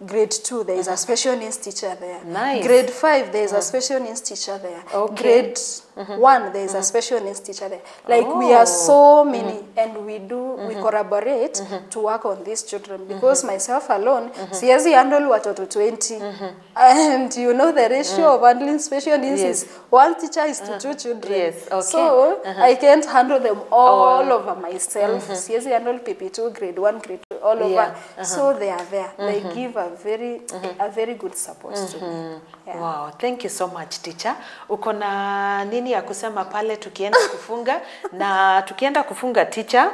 Grade 2, there is a special needs teacher there. Nice. Grade 5, there is a special needs teacher there. Grade 1, there is a special needs teacher there. Like we are so many, and we collaborate to work on these children. Because myself alone, siwezi handle watoto 20, and you know the ratio of handling special needs is 1 teacher is to 2 children. Yes. Okay. So I can't handle them all over myself. Siwezi handle PP2, grade 1, grade 2, all over. So they are there. They give a very good support to me. Yeah. Wow, thank you so much, teacher. Uko na nini ya kusema pale tukienda kufunga? Na tukienda kufunga, teacher,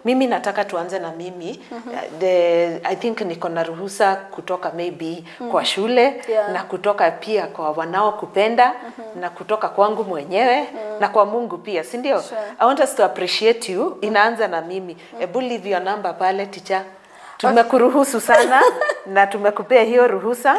mimi nataka tuanze na mimi. I think niko na ruhusa kutoka maybe kwa shule, na kutoka pia kwa wanao kupenda, na kutoka kwangu mwenyewe, na kwa Mungu pia, si ndio? I want us to appreciate you. Inaanza na mimi. Ebu leave your number pale, teacher. Tumekuruhusu sana na tumekupea hiyo ruhusa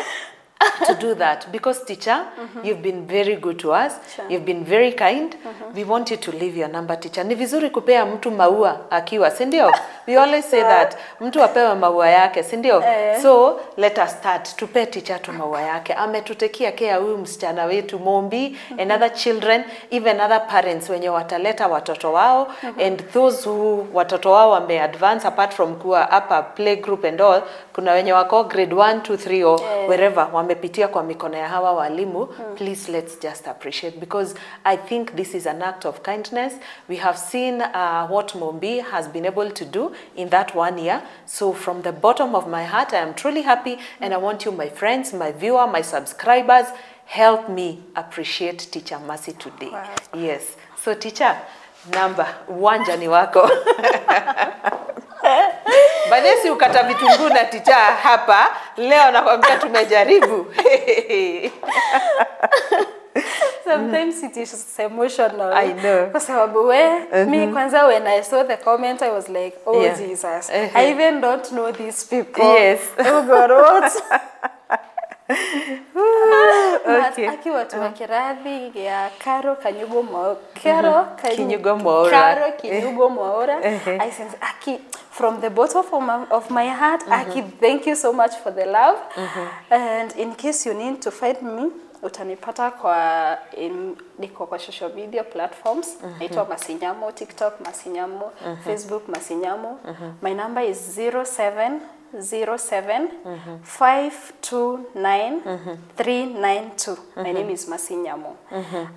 to do that, because teacher, you've been very good to us. You've been very kind. We want you to leave your number, teacher. Ni vizuri kupea mtu maua akiwa, si ndio? We always say that mtu apewe maua yake, si ndio? So let us start. Tupe teacher tu maua yake. Ametutekia care huyu msichana wetu Mumbi, and other children, even other parents wenye wataleta watoto wao, and those who watoto wao wame advance apart from kuwa upper play group and all. Kuna wenye wako grade 1, 2, 3 or wherever wamepitia kwa mikono ya hawa walimu. Please let's just appreciate, because I think this is an act of kindness. We have seen what Mumbi has been able to do in that 1 year. So from the bottom of my heart, I am truly happy, and I want you, my friends, my viewer, my subscribers, help me appreciate Teacher Mercy today. Wow. Yes. So teacher, number uwanja ni wako. Badesi ukata vitunguu na teacher hapa leo, nakwambia tumejaribu. Sometimes it is emotional. I know. Kwa sababu me kwanza, when I saw the comment, I was like, oh Jesus, I even don't know these people. Yes. Oh God, what? Okay. Aki watu wa kiradhi ya Karo Kanyugo Mwaura. I sense Aki, from the bottom of my heart, Aki, thank you so much for the love. And in case you need to find me, utanipata niko kwa social media platforms. Naitwa Mercy Nyamu, TikTok Mercy Nyamu, Facebook Mercy Nyamu. My number is 07 0107 529 392. My name is Nyamu.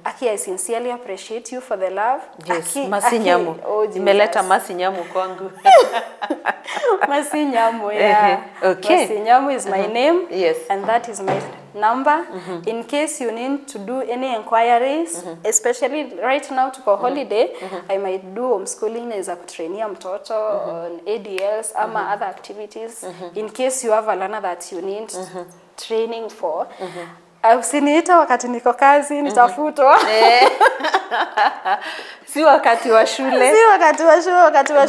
Aki, I sincerely appreciate you for the love. Yes, Aki, Nyamu. Oh, Nimeleta Nyamu kwangu. Nyamu, yeah. Okay. Nyamu is my name. Yes. And that is my number. In case you need to do any inquiries, especially right now to go holiday, I might do homeschooling as a kutrainia mtoto on ADLs ama other activities. In case you have a learner that you need training for, usiniita wakati niko kazi, nitafutwa. Si wakati wa shule. Si wakati wa shule, wakati wa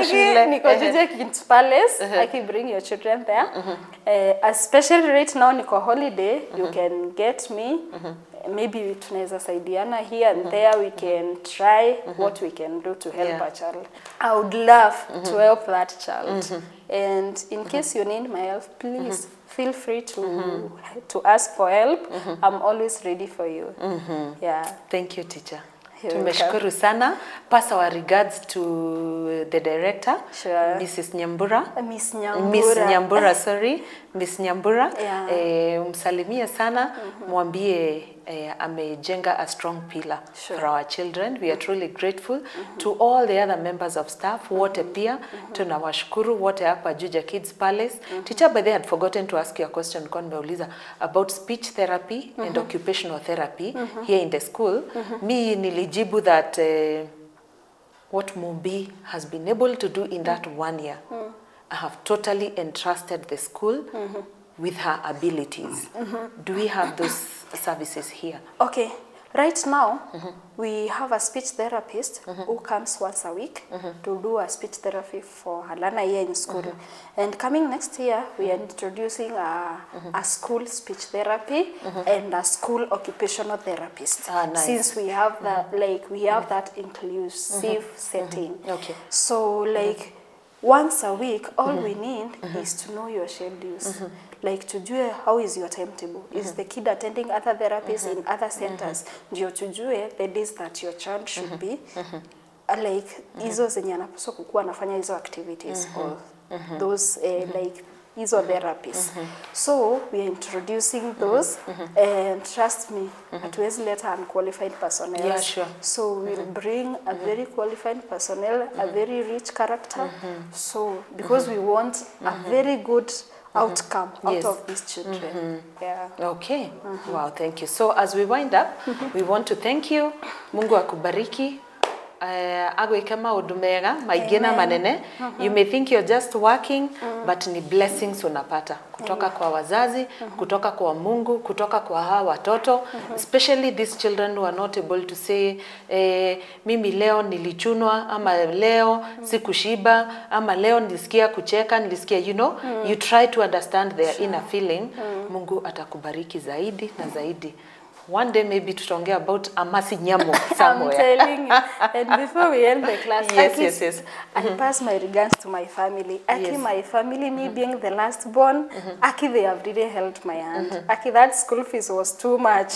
shule. Niko Juja Kids Palace. I can bring your children there. Especially right now niko holiday, you can get me. Maybe tunaweza saidiana here and there. We can try what we can do to help a child. I would love to help that child. And in case you need my help, please feel free to ask for help. I'm always ready for you. Yeah. Thank you, teacher. Tumeshukuru sana. Pass our regards to the director, sure. Mrs. Nyambura. Miss Nyambura. Miss Nyambura, sorry. Miss Nyambura. Yeah. Msalimie sana. Mwambie amejenga a strong pillar for our children. We are truly grateful to all the other members of staff. Wote pia tunawashukuru wote hapa Juja Kids Palace. Teacher, by the way, had forgotten to ask you a question kwa nimeuliza about speech therapy and occupational therapy here in the school. Mi nilijibu that what Mumbi has been able to do in that 1 year, I have totally entrusted the school with her abilities. Do we have those services here? Okay. Right now, we have a speech therapist who comes once a week to do a speech therapy for her learner here in school. And coming next year, we are introducing a school speech therapy and a school occupational therapist. Nice. Since we have that, we have that inclusive setting. Okay. So, once a week, all we need is to know your schedules. Tujue how is your timetable. Is the kid attending other therapies in other centers? Ndio tujue the days that your child should be. Hizo zenye anapaswa kukuwa anafanya hizo activities or those hizo therapies. So we are introducing those and trust me, hatuwezi leta unqualified personnel. Yeah, sure. So we'll bring a very qualified personnel, a very rich character. So because we want a very good outcome out of these children. Yeah. Okay. Wow, thank you. So as we wind up, we want to thank you. Mungu akubariki. Agweke maundu mega maingĩ na manene. You may think you're just working, but ni blessings unapata kutoka kwa wazazi, kutoka kwa Mungu, kutoka kwa hawa watoto, especially these children who are not able to say mimi leo nilichunwa, ama leo sikushiba, ama leo nilisikia kucheka, nilisikia, you try to understand their inner feeling. Mungu atakubariki zaidi na zaidi. One day maybe tutaongea about Amasi Nyamu somewhere. I'm telling you. And before we end the class, yes. I pass my regards to my family. Aki, my family, me being the last born, Aki, they have really held my hand. Aki, that school fees was too much.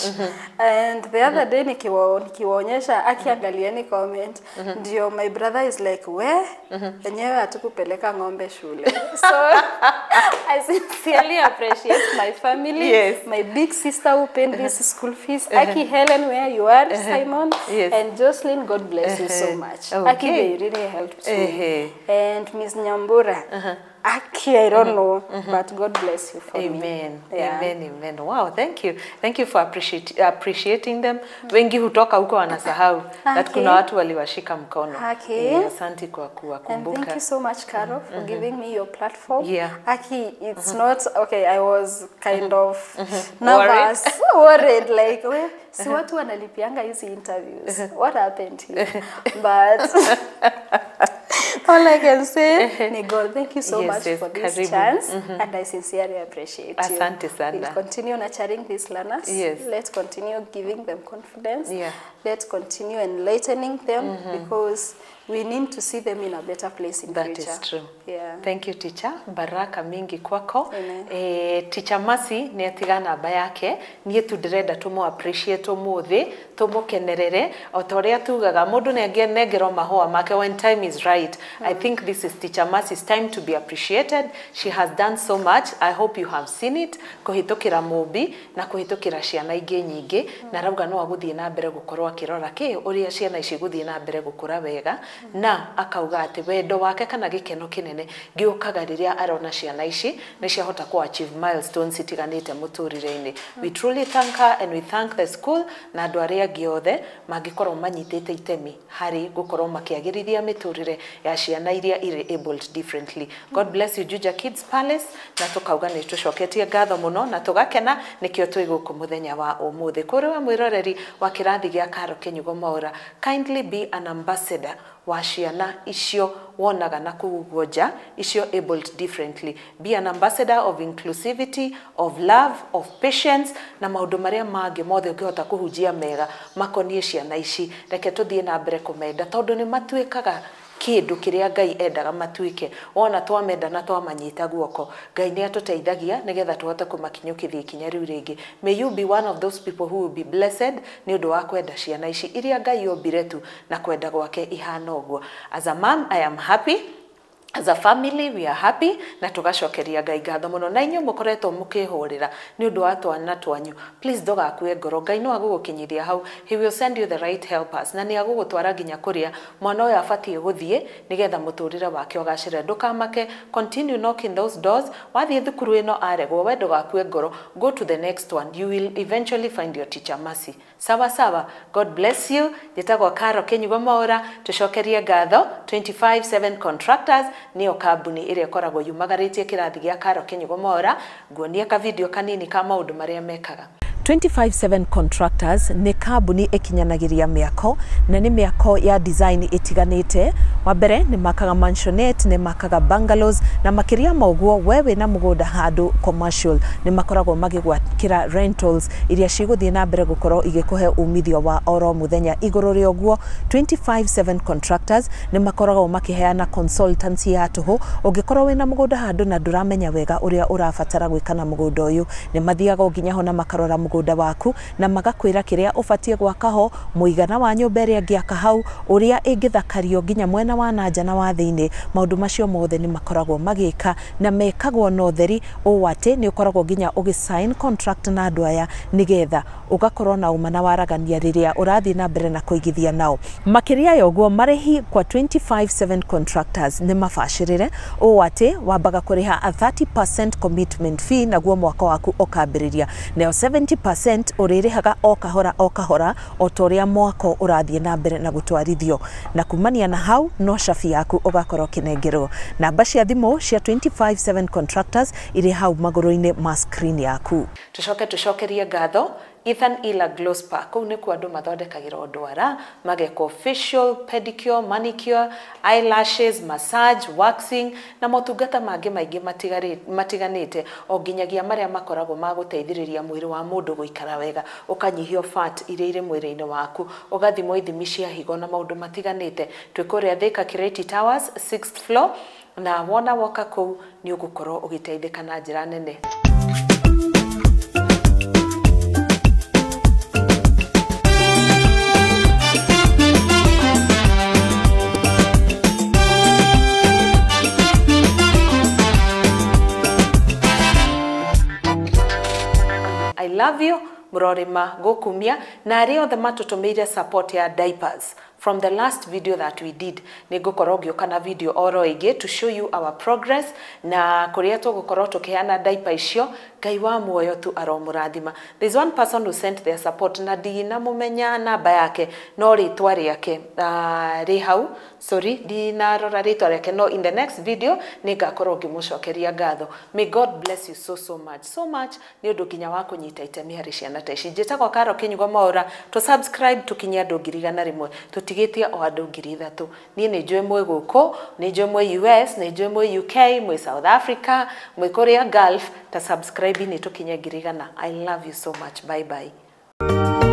And the other day, nikiwaonyesha, Aki angalieni comment, ndio my brother is like, where? Enyewe hatukupeleka ng'ombe shule. So, I sincerely appreciate my family. Yes. My big sister who paid this school fees. Aki, Helen, where you are, Simon, and Jocelyn, God bless you so much. Okay. Aki, they really helped me. And Miss Nyambura, Aki, I don't know, but God bless you for me. Amen. Yeah. Amen. Wow, thank you. Thank you for appreciating them. Wengi hutoka huko wanasahau that kuna watu waliwashika mkono. Asante kwa kuwakumbuka. And thank you so much, Carol, for giving me your platform. Yeah. Aki, it's not, okay, I was kind of nervous, worried, like, well, si watu wanalipianga hizi interviews. What happened here? But all I can say, Nicole, thank you so much for this chance, and I sincerely appreciate you. Asante sana. We'll continue nurturing these learners. Yes. Let's continue giving them confidence. Yeah. Let's continue enlightening them, because we need to see them in a better place in future. That is true. Yeah. Thank you, teacher. Baraka mingi kwako. Amen. Teacher Mercy ni atiga namba yake, nie tu ndirenda tumo appreciate umuthi, tumukenerere, o toria tugaga mundu ne negero mahua make when time is right. I think this is Teacher Mercy's time to be appreciated. She has done so much. I hope you have seen it. Kuhitukira Mumbi na kuhitukira ciana ingi nyingi na rauga no aguthie na mbere gukorwo akirora ki uria ciana ici guthie na mbere gukura wega na akauga ati wendo wake kana gikeno kinene giukaga riria arona ciana ici ni ciahota ku achieve milestones itiganite muturire-ini. We truly thank her and we thank the school na andu aria angi othe mangikorwo manyitite itemi hari gukorwo makiagirithia miturire ya ciana iria iri abled differently. God bless you Juja Kids Palace na tukauga ni tucoketie ngatho muno na tugakena nikio twi guku muthenya wa umuthi. Kuri wa mwiroreri wa kirathi gia Karo Kenyugo Maura, kindly be an ambassador wa ciana icio wonaga na kugugoja icio abled differently. Be an ambassador of inclusivity, of love, of patience na maundu maria mangi mothe ungihota kuhunjia mega makonie ciana ici. Reke tuthie na mbere kumenda tondu ni matuikaga kindu kiria Ngai endaga matuike. Wona twamenda na twamanyita guoko, Ngai ni atuteithagia nigetha tuhote kumakinyukithia ikinya riu ringi. May you be one of those people who will be blessed ni undu wa kwenda ciana ici iria Ngai yombire tu na kwenda gwake ihana uguo. As a mom, I am happy. As a family, we are happy na tugacokeria Ngai ngatho muno na inyu mukoretwo mukihurira ni undu wa twana twanyu. Please ndugakue ngoro, Ngai no agugukinyithia hau. He will send you the right helpers na ni agugutwara nginya kuria mwana uyu abatie guthie nigetha muturire wake ugacire. Ndukamake, continue knocking those doors. Wathie thukuru ino aregwo, we ndugakue ngoro, go to the next one. You will eventually find your Teacher Mercy. Sawa sawa. God bless you. Njitagwo Karo Kenyugo Maura. Tucokerie ngatho 257 contractors niyo kambuni iria koragwo yumagaritie kirathi gia Karo Kenyugo Maura. Nguonia ka video kanini ka maundu maria mekaga. 257 contractors ni kambuni ikinyanagiria miako na ni miako ya design itiganite. Wa mbere ni makaga mansionette, ni makaga bungalows na makiria mauguo wewe na mugunda handu commercial ni makoragwo magigwakira rentals iria ciguthie na mbere gukorwo igikuhe umithio wa oro muthenya. Iguru ri oguo 257 contractors ni makoragwo makiheana consultancy ya tuhu ungikorwo wina mugunda handu na nduramenya wega uria urabatara gwikana mugunda uyu ni mathiaga nginya ho na makarora mugunda waku na magakwira kiria ubatie gwakaho, muigana wa nyumba iria ngiaka hau, uria ingithakario nginya mwena wa nanja na wa thiini. Maundu macio mothe ni makoragwo magika na mekagwo no theri o ati ni ukoragwo nginya ugisign contract na andu aya nigetha ugakorwo na umana waragania riria urathi na mbere na kuigithia nao. Makiria yoguo marehi kwa 257 contractors ni mabashirire o ati wambaga kuriha a 30% commitment fee naguo mwaka waku ukambiriria, nayo 70% uririhaga o kahora o toria mwako urathie na mbere na gutwarithio, na kumania na hau no shafi yaku ugakorwo kinengerwo. Namba cia thimu cia 257 contractors iri hau maguru-ini ma screen yaku. Tucokerie ngatho Ethan Ila Glow Spa. Kou ni kwa andu mathondekagira ndwara, mageko facial, pedicure, manicure, eyelashes, massage, waxing na motungata mangi maingi matiganite o nginyagia maria makoragwo maguteithiriria mwiri wa mundu guikara wega, ukanyihio fat iria iri mwiri-ini waku, ugathimwo ithimi cia higo na maundu matiganite. Twikuria Thika Kireti Towers 6th floor na wona woka kou ni ugukorwo ugiteithika na njira nene. I love you, murorima gokumia na aria othe matutumeire support ya diapers. From the last video that we did, nigukorwo ngioka na video oro ige to show you our progress na kuria tugukorwo tukiheana diaper icio. Ngai wa muoyo tu aromurathima. There's one person who sent their support na dina mumenya namba yake no ritwa riake ri hau, sorry dina rora ritwa riake no. In the next video nigakorwo ngimucokeria ngatho. May God bless you so much ni undu nginya wa kunyita itemi hari ciana ta ici. Njitagwo Karo Kenyugo Maura. To subscribe tukinya andu 1,100 tutigitie o andu 3,000. Ni njue mwe guku, ni njue mwe US, ni njue mwe UK, mwe South Africa, mwe Korea Gulf. Ta subscribe ni tukinya 1,000. I love you so much. Bye bye.